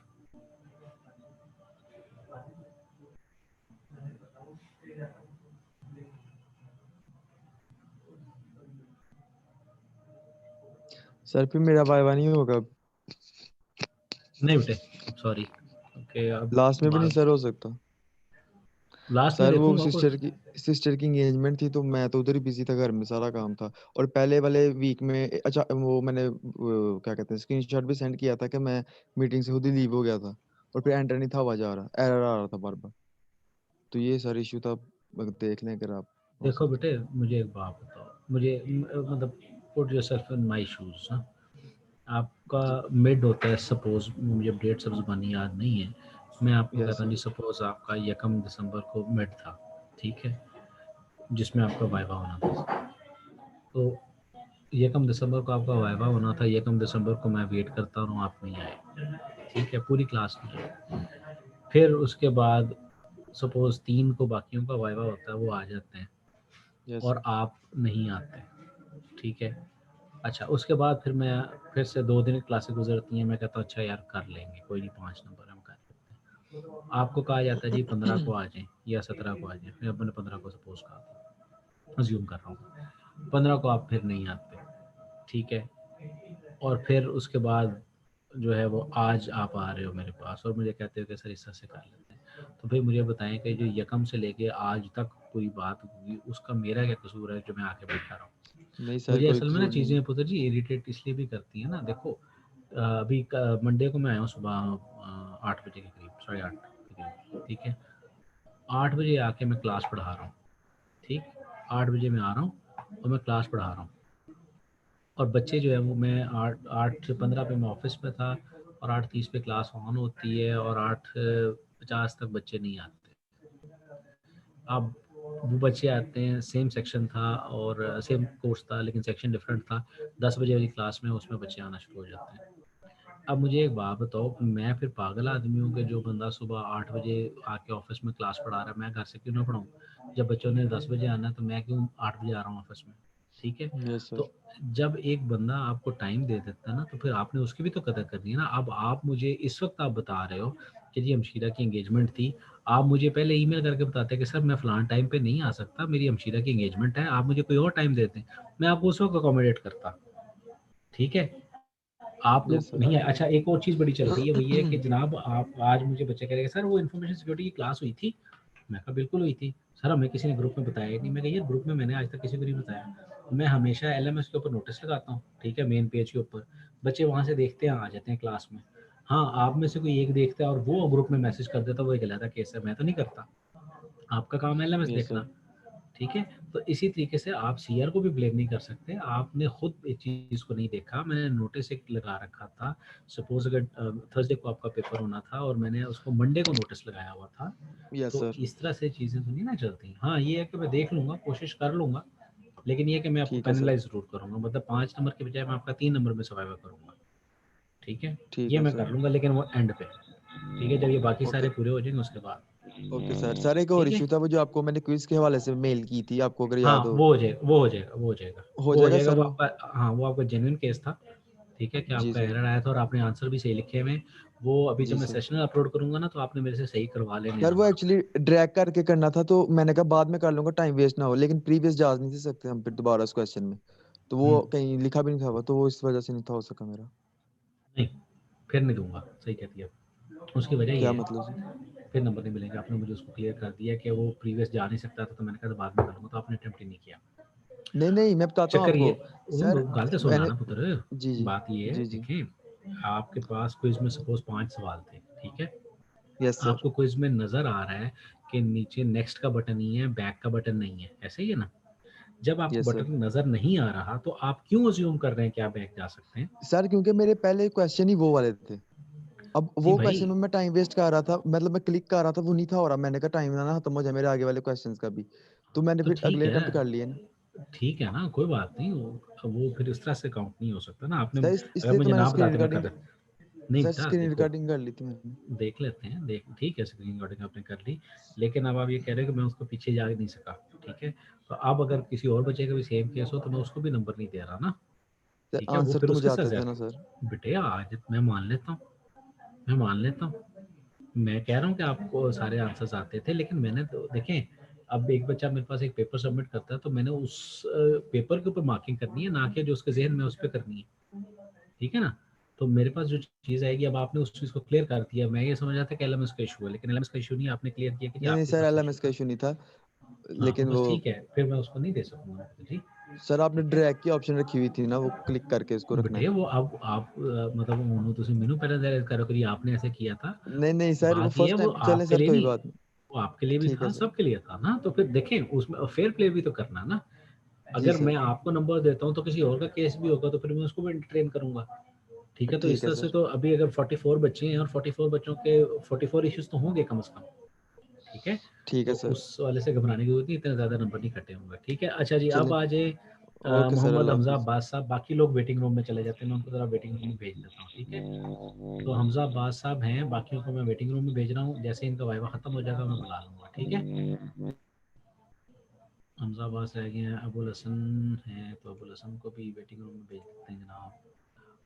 G: सर फिर मेरा वाइवा नहीं होगा अब?
A: नहीं बेटे, सॉरी। ओके, अब
G: लास्ट में भी नहीं सर हो सकता?
A: लास्ट में
G: सर वो
A: देखूंगा कुछ।
G: सिस्टर की एंगेजमेंट थी तो मैं तो उधर ही बिजी था, घर में सारा काम था। और पहले वाले वीक में अच्छा वो मैंने क्या कहते हैं स्क्रीनशॉट भी सेंड किया था कि मैं मीटिंग से खुद ही लीव हो गया था और फिर एंटर नहीं था, आवाज आ रहा, एरर आ रहा था बार बार। तो ये सर इशू था, देख लें अगर आप हो
A: देखो
G: सके।
A: बेटे, मुझे एक बात बताओ, मुझे मतलब put yourself in my shoes ना। आपका मिड होता है सपोज, मुझे डेट सब ज़बानी याद नहीं है, मैं आपको
G: यस
A: कहता हूँ
G: सर।
A: जी, सपोज आपका 1 दिसंबर को मिड था, ठीक है, जिसमें आपका वाइवा होना था। तो 1 दिसंबर को आपका वाइवा होना था, 1 दिसंबर को मैं वेट करता हूँ, आप नहीं आए। ठीक है, पूरी क्लास नहीं आई। फिर उसके बाद सपोज 3 को बाकियों का वाइवा होता है, वो आ जाते हैं
G: यस
A: और आप नहीं आते, ठीक है। अच्छा, उसके बाद फिर से 2 दिन क्लासेस गुजरती हैं, मैं कहता हूँ अच्छा यार कर लेंगे, कोई नहीं 5 नंबर हम कर लेते हैं। आपको कहा जाता है जी 15 को आ जाएं या 17 को आ जाएं, फिर मैंने 15 को सपोज कहा, अज्यूम कर रहा हूँ, 15 को आप फिर नहीं आते, ठीक है। और फिर उसके बाद जो है वो आज आप आ रहे हो मेरे पास और मुझे कहते हो कि सर इस तरह से कर लेते हैं, तो फिर मुझे बताएं कि जो यकम से लेके आज तक कोई बात हुई उसका मेरा क्या कसूर है जो मैं आके बैठा रहा हूँ।
G: नहीं सर,
A: मुझे
G: कोई
A: असल में ना
G: कसूर नहीं
A: चीज़ें
G: है।
A: पुत्र जी इरिटेट इसलिए भी करती हैं ना, देखो अभी मंडे को मैं आया हूँ सुबह 8 बजे के करीब, 8:30 के करीब, ठीक है। 8 बजे आके मैं क्लास पढ़ा रहा हूँ, ठीक, 8 बजे मैं आ रहा हूँ और मैं क्लास पढ़ा रहा हूँ और बच्चे जो है वो मैं 8:15 पे मैं ऑफिस में था और 8:30 पे क्लास ऑन होती है और 8:50 तक बच्चे नहीं आते। अब वो बच्चे आते हैं, सेम सेक्शन था और सेम कोर्स था लेकिन सेक्शन डिफरेंट था, 10 बजे वाली क्लास में उसमें बच्चे आना शुरू हो जाते हैं। अब मुझे एक बात बताओ, मैं फिर पागल आदमी हूँ कि जो बंदा सुबह 8 बजे आके ऑफिस में क्लास पढ़ा रहा है मैं घर से क्यों ना पढ़ाऊँ? जब बच्चों ने 10 बजे आना है तो मैं क्यों 8 बजे आ रहा हूँ ऑफिस में, ठीक है।
G: Yes sir.
A: तो जब एक बंदा आपको टाइम दे देता है ना तो फिर आपने उसकी भी तो कदर करनी है ना। अब आप मुझे इस वक्त आप बता रहे हो कि जी हमशीरा की एंगेजमेंट थी, आप मुझे पहले ईमेल करके बताते कि सर मैं फलान टाइम पे नहीं आ सकता, मेरी हमशीरा की एंगेजमेंट है, आप मुझे कोई और टाइम देते, मैं आपको उस वक्त अकोमोडेट करता, ठीक है। आप
G: यस सर।
A: नहीं है। अच्छा, एक और चीज़ बड़ी चल रही है, वो ये है कि जनाब आप आज मुझे बच्चे कह रहे हैं सर वो इन्फॉर्मेशन सिक्योरिटी की क्लास हुई थी, मैं कहा बिल्कुल हुई थी सर, हमें किसी ने ग्रुप में बताया ही नहीं। मैं कहा यार ग्रुप में मैंने आज तक किसी को नहीं बताया, मैं हमेशा एलएमएस के ऊपर नोटिस लगाता हूँ, ठीक है, मेन पेज के ऊपर, बच्चे वहाँ से देखते हैं आ जाते हैं क्लास में। हाँ, आप में से कोई एक देखता है और वो ग्रुप में मैसेज कर देता है, वो एक अलग केस है, मैं तो नहीं करता, आपका काम है एलएमएस
G: यस सर।
A: देखना, ठीक है। तो इसी तरीके से आप सीआर को भी ब्लेम नहीं कर सकते, आपने खुद एक चीज़ को नहीं देखा, मैंने नोटिस एक लगा रखा था, सपोज अगर थर्सडे को आपका पेपर होना था और मैंने उसको मंडे को नोटिस लगाया हुआ था,
G: यस
A: तो
G: सर।
A: इस तरह से चीज़ें तो नहीं ना चलती। हाँ, ये है कि मैं देख लूँगा, कोशिश कर लूँगा, लेकिन ये है कि मैं आपको
G: ठीक है सर।
A: पेनलाइज ज़रूर करूँगा, मतलब 5 नंबर के बजाय मैं आपका 3 नंबर में सर्वाइव करूँगा, ठीक है।
G: ठीक
A: ये
G: है
A: मैं
G: सर।
A: कर लूँगा लेकिन वो एंड पे, ठीक है, जब ये बाकी
G: ओके।
A: सारे पूरे हो जाएंगे उसके बाद,
G: ओके सर। सर एक और
A: ठीक है।
G: इशू था, वो जो आपको मैंने क्विज के हवाले से मेल की थी, आपको अगर
A: हाँ,
G: याद हो।
A: वो हो जाएगा, वो हो जाएगा, वो हो जाएगा,
G: हो
A: वो हो
G: जाएगा
A: जाएगा,
G: सर
A: वो
G: वो?
A: आपका, हाँ, वो आपका जेन्युइन केस था, ठीक है, कि
G: जी
A: आपका
G: सर।
A: एरर आया था और आपने आंसर भी सही लिखे हुए। वो अभी जब
G: जी
A: मैं
G: सर।
A: सेशन अपलोड करूंगा ना तो आपने मेरे से सही करवा लेने
G: सर वो
A: नंबर।
G: एक्चुअली ड्रैग करके करना था, तो मैंने कहा बाद में कर लूंगा, टाइम वेस्ट ना हो, लेकिन प्रीवियस जा नहीं सकते हम फिर दोबारा उस क्वेश्चन में, तो वो कहीं लिखा भी नहीं था हुआ, तो वो इस वजह से नहीं था हो सका मेरा।
A: नहीं, फिर नहीं दूंगा, सही कहती है, उसकी वजह ये
G: क्या
A: है,
G: मतलब सर?
A: फिर नंबर नहीं मिलेंगे। आपने मुझे उसको क्लियर कर दिया कि वो प्रीवियस जा नहीं सकता था, तो मैंने कहा था बाद में करूंगा, तो आपने अटेम्प्ट ही नहीं किया।
G: नहीं नहीं, मैं बताता हूँ
A: चक्कर ये,
G: आपको
A: वो
G: सर।
A: गल तो सुनना
G: मैंने
A: ना पुत्र,
G: जी जी।
A: बात ये है,
G: जी जी।
A: देखें आपके पास क्विज में सपोज 5 सवाल थे, ठीक है,
G: यस सर।
A: आपको क्विज में नजर आ रहा है कि नीचे नेक्स्ट का बटन नहीं है, बैक का बटन नहीं है, ऐसे ही है ना। जब आपको
G: यस सर।
A: बटन नजर नहीं आ रहा तो आप क्यों अज्यूम कर रहे हैं कि आप बैक जा सकते हैं?
G: सर क्योंकि मेरे पहले क्वेश्चन ही वो वाले थे, अब
A: जी
G: वो
A: भाई,
G: क्वेश्चन में मैं टाइम वेस्ट कर रहा था, मतलब मैं क्लिक कर रहा था, वो नहीं था हो रहा, मैंने कहा टाइम ना खत्म हो जाए मेरे आगे वाले क्वेश्चंस का भी, तो मैंने
A: तो
G: फिर
A: ठीक
G: अगले
A: है,
G: अटेम्प्ट कर लिए ना।
A: ठीक है ना, कोई बात नहीं, वो फिर इस तरह से काउंट नहीं हो सकता ना। आपने
G: सर
A: अगर
G: इसलिए तो
A: मुझे
G: मैंने
A: ना
G: स्क्रीन
A: बताते मैं
G: रिकॉर्डिंग,
A: कर नहीं
G: सर
A: बेटा,
G: स्क्रीन
A: देखो
G: रिकॉर्डिंग कर ली थी मैंने।
A: देख लेते हैं, देख ठीक है, स्क्रीन रिकॉर्डिंग आपने कर ली, लेकिन अब आप ये कह रहे हो कि मैं उसको पीछे जा नहीं सका, ठीक है। तो अब अगर किसी और बच्चे का भी सेम केस हो तो मैं उसको भी नंबर नहीं दे रहा ना,
G: सर
A: ठीक है, वो
G: आंसर
A: फिर
G: तो मुझे
A: उसके साथ
G: आते थे
A: ज्यादा।
G: ना सर।
A: बेटे आज मैं मान लेता हूँ, मैं मान लेता हूँ, मैं कह रहा हूँ कि आपको सारे आंसर्स आते थे, लेकिन मैंने तो देखें, अब एक बच्चा मेरे पास एक पेपर सबमिट करता है तो मैंने उस पेपर के ऊपर मार्किंग करनी है, ना कि जो उसके जहन में उस पर करनी है, ठीक है ना। तो मेरे पास जो चीज़ आएगी, अब आपने उस चीज़ को क्लियर कर दिया, मैं ये समझ रहा था कि एलएमएस का इशू है, लेकिन एलएमएस का इशू नहीं, आपने क्लियर किया कि जी
G: नहीं नहीं
A: आपके
G: सर,
A: तरफ से इशू
G: एलएमएस का
A: था।
G: इशू नहीं था,
A: हाँ, तो
G: लेकिन
A: बस
G: वो
A: ठीक है, फिर मैं उसको नहीं दे सकूंगा जी,
G: सर आपने
A: ठीक है।
G: ड्रैग की ऑप्शन रखी हुई थी ना, वो क्लिक करके उसको रखना
A: बेटे
G: है।
A: वो अब आप मतलब उन्होंने तुम मैनू पहले करो कि आपने ऐसे किया था,
G: नहीं नहीं सर, वो
A: बात ये है
G: फर्स्ट
A: वो
G: टाइम चले
A: आपके
G: सर,
A: लिए
G: कोई
A: नहीं,
G: बात नहीं।
A: वो आपके लिए भी
G: ठीक
A: था,
G: है सर।
A: सबके लिए था ना। तो फिर देखें उसमें फेयर प्ले भी तो करना ना।
G: जी
A: अगर
G: सर।
A: मैं आपको नंबर देता हूँ तो किसी और का केस भी होगा तो फिर मैं उसको भी एंटरटेन करूंगा, ठीक है। तो इस
G: ठीक है
A: तरह से
G: सर।
A: तो अभी अगर 44 बच्चे हैं और 44 बच्चों के 44 इश्यूज तो होंगे कम से कम, ठीक है।
G: ठीक
A: तो
G: है सर।
A: उस वाले से घबराने की जरूरत नहीं, इतने ज्यादा नंबर नहीं कटे होंगे, ठीक है। अच्छा जी, अब
G: चलें।
A: आ जाए
G: ओके सर,
A: मोहम्मद
G: अल्लाह
A: हमजा
G: हाफिज।
A: अब्बास साहब, बाकी लोग वेटिंग रूम में चले जाते हैं, मैं उनको जरा वेटिंग रूम में भेज देता हूँ, ठीक है। तो हमजा अब्बास साहब हैं, बाकियों को मैं वेटिंग रूम में भेज रहा हूँ, जैसे इनका वाइवा ख़त्म हो जाएगा मैं बुला लूँगा, ठीक है। हमजा अब्बास रह गए हैं, अबुल हसन हैं, तो अबुल हसन को भी वेटिंग रूम में भेज देते हैं जनाब।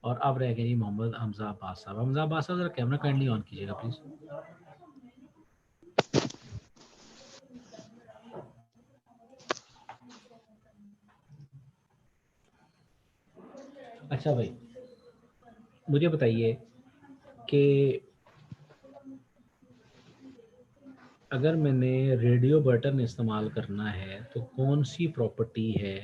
A: और अब रह गए जी मोहम्मद हमजा अब्बास साहब। हमजा अब्बास साहब जरा कैमरा काइंडली ऑन कीजिएगा प्लीज़। अच्छा भाई, मुझे बताइए कि अगर मैंने रेडियो बटन इस्तेमाल करना है तो कौन सी प्रॉपर्टी है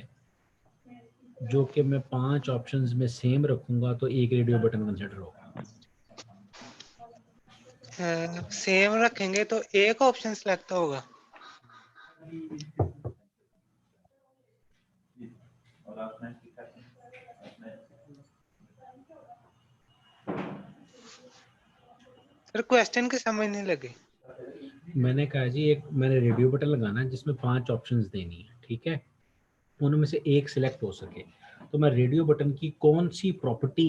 A: जो कि मैं 5 ऑप्शंस में सेम रखूंगा तो एक रेडियो बटन कंसिडर होगा?
F: सेम रखेंगे तो एक ऑप्शन सिलेक्ट होगा। सर क्वेश्चन की समझ नहीं लगी।
A: मैंने कहा जी एक मैंने रेडियो बटन लगाना है जिसमें 5 ऑप्शंस देनी है, ठीक है, उनमें से एक सिलेक्ट हो सके, तो मैं रेडियो बटन की कौन सी प्रॉपर्टी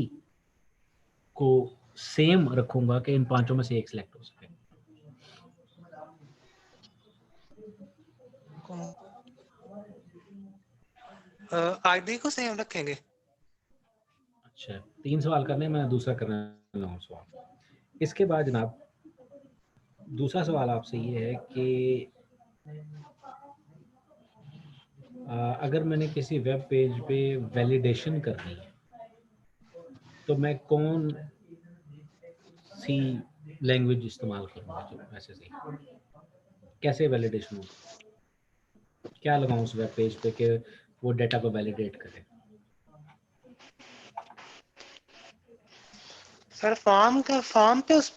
A: को सेम रखूंगा कि इन पांचों में से एक सिलेक्ट हो सके?
F: आईडी को सेम रखेंगे।
A: अच्छा, 3 सवाल करने, मैं दूसरा करने लगा हूं सवाल। इसके बाद जनाब दूसरा सवाल आपसे ये है कि अगर मैंने किसी वेब पेज पे वैलिडेशन करनी है तो मैं कौन सी लैंग्वेज इस्तेमाल करूंगा? जो ऐसे सही कैसे वैलिडेशन होगा, क्या लगाऊं उस वेब पेज पे कि वो डेटा को वैलिडेट करे?
F: सर फॉर्म के उस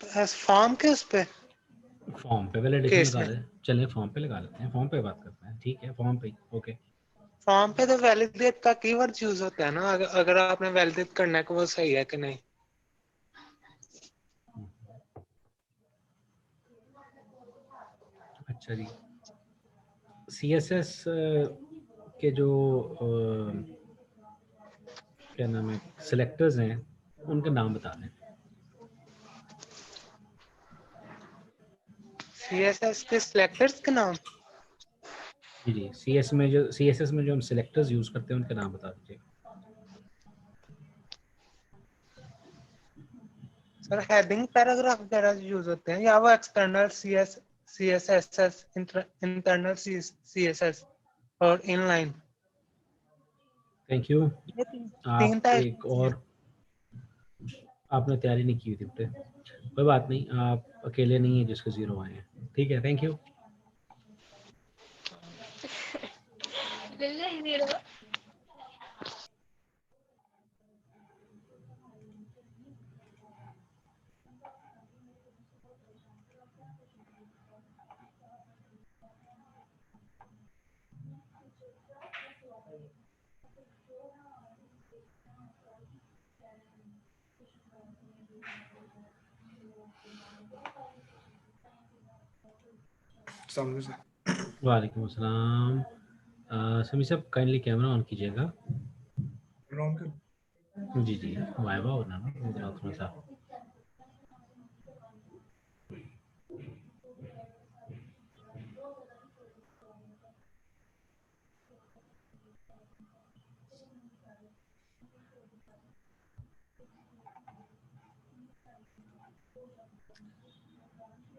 F: पे
A: फॉर्म पे वैलिडेशन
F: केस
A: लगा
F: में
A: दे, चलें फॉर्म पे लगा लेते हैं, फॉर्म पे बात करते हैं, ठीक है, फॉर्म पे ओके।
F: फॉर्म पे तो वैलिडेट का कीवर्ड यूज होता है ना, अगर आपने वैलिडेट करना है कि वो सही है कि नहीं।
A: अच्छा जी, CSS के जो क्या नाम है सिलेक्टर्स हैं उनके नाम बता दें।
F: सीएसएस के सिलेक्टर्स के नाम?
A: जी जी, CSS में जो हम सिलेक्टर्स यूज करते हैं उनके नाम बता दीजिए।
F: सर हेडिंग पैराग्राफ वगैरह यूज होते हैं या वो एक्सटर्नल CSS इंटरनल CSS और इनलाइन?
A: Thank you.
F: ये तीन
A: आप एक
F: टाइप।
A: और आपने तैयारी नहीं की थी बेटे, कोई बात नहीं, आप अकेले नहीं है जिसके 0 आए हैं, ठीक है, थैंक यू। वालेकुम अस्सलाम। समी साहब काइंडली कैमरा ऑन कीजिएगा। जी जी, वाइवा होना ना थोड़ा सा।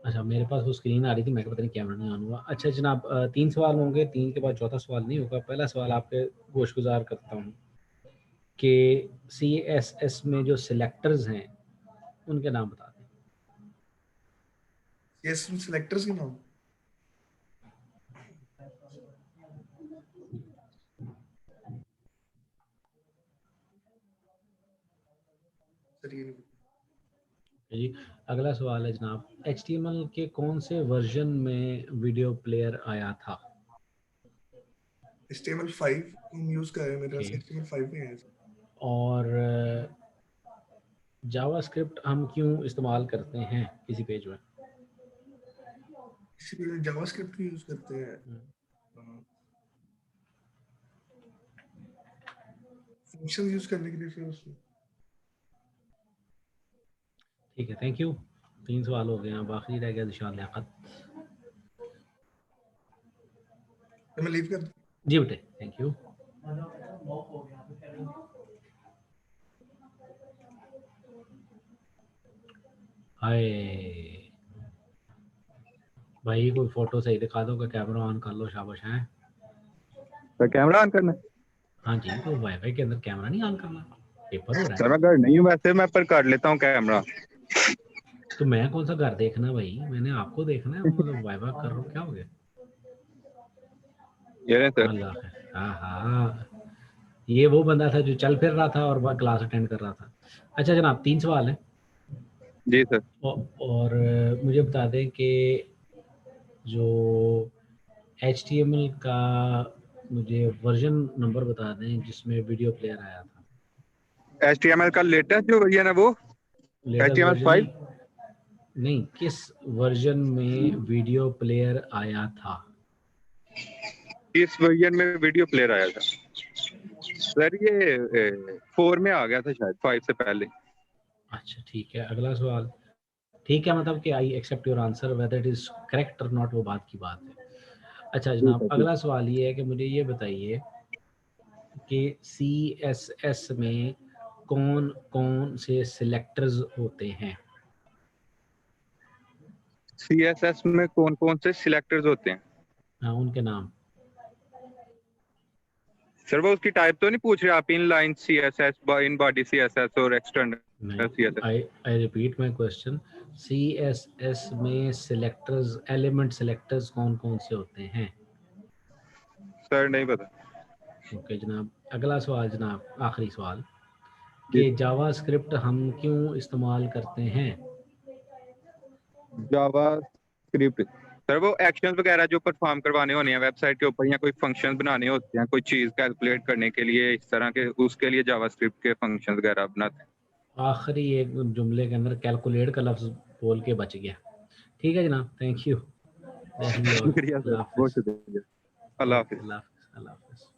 A: अच्छा, मेरे पास वो स्क्रीन आ रही थी, मैं पता नहीं कैमरा नहीं ऑन हुआ। अच्छा जनाब, 3 सवाल होंगे, 3 के बाद चौथा सवाल नहीं होगा। पहला सवाल आपके गोशगुजार करता हूँ कि CSS में जो सिलेक्टर्स हैं उनके नाम बता दें।
K: CSS सिलेक्टर्स के नाम?
A: जी, अगला सवाल है जनाब, HTML के कौन से वर्जन में वीडियो प्लेयर आया था?
K: HTML5 हम यूज कर रहे हैं, मेरे पास
A: Okay.
K: HTML5 में है।
A: और जावास्क्रिप्ट हम क्यों इस्तेमाल करते हैं किसी पेज में?
K: इसीलिए जावास्क्रिप्ट भी यूज करते हैं। फंक्शन यूज करने के लिए फिर उसमें
A: ठीक है, थैंक यू। 3 सवाल हो गए हैं, अब आखिरी रह गया दिशान लियाकत।
K: मैं लीव कर दूं?
A: जी बेटे, थैंक यू। हाय भाई, कोई फोटो सही दिखा दो, कैमरा ऑन कर लो, शाबाश है।
L: सर कैमरा ऑन करना है?
A: हाँ जी, तो वाईफाई के अंदर कैमरा नहीं ऑन करना, पेपर हो रहा
L: सर
A: है।
L: मैं घर नहीं हूँ वैसे, मैं पर कर लेता हूँ कैमरा।
A: तो मैं कौन सा घर देखना भाई, मैंने आपको देखना है, मतलब वाईफाई कर रहा हूँ, क्या हो गया?
L: ये रहे सर।
A: अल्लाह है, हाँ हाँ, ये वो बंदा था जो चल फिर रहा था और क्लास अटेंड कर रहा था। अच्छा जनाब, 3 सवाल हैं।
L: जी सर।
A: और मुझे बता दें कि जो HTML का मुझे वर्जन नंबर बता दें जिसमें वीडियो प्लेयर आया था।
L: HTML का लेटेस्ट जो वर्जन है वो
A: लेटेस्ट
L: HTML
A: वर्जन
L: 5।
A: नहीं, किस वर्जन में वीडियो प्लेयर आया था?
L: इस वर्जन में वीडियो प्लेयर आया था सर, ये 4 में आ गया था शायद, 5 से पहले।
A: अच्छा ठीक है, अगला सवाल। ठीक है, मतलब कि I accept your answer, whether it is correct और नॉट वो बात की बात है। अच्छा
L: ठीक
A: जनाब,
L: है, ठीक।
A: अगला सवाल ये है कि मुझे ये बताइए कि CSS में कौन कौन से सिलेक्टर्स होते हैं?
L: CSS में कौन कौन से सिलेक्टर्स होते हैं?
A: हाँ, उनके नाम।
L: सर वो उसकी टाइप तो नहीं पूछ रहे आप? In line CSS, in body CSS और external CSS?
A: I repeat my question, CSS में सिलेक्टर्स, एलिमेंट सिलेक्टर्स कौन कौन से होते हैं?
L: सर नहीं पता।
A: ओके जनाब, अगला सवाल जनाब, आखिरी सवाल
L: जी।
A: कि जावास्क्रिप्ट हम क्यों इस्तेमाल करते हैं?
L: जावा स्क्रिप्ट सर वो एक्शंस वगैरह जो परफॉर्म करवाने होने हैं वेबसाइट के ऊपर, या कोई फंक्शंस बनाने होते हैं, कोई चीज कैलकुलेट करने के लिए, इस तरह के, उसके लिए जावास्क्रिप्ट के फंक्शंस वगैरह बनाते हैं।
A: आखिरी एक जुमले के अंदर कैलकुलेट का लफ्ज बोल के बच गया। ठीक है जनाब, थैंक यू।
L: शुक्रिया सर,
A: अल्लाह
L: बहुत
A: हाफिज।
L: शुक्रिया। अल्लाह हाफिज।
A: अल्लाह हाफिज, अल्लाह हाफिज।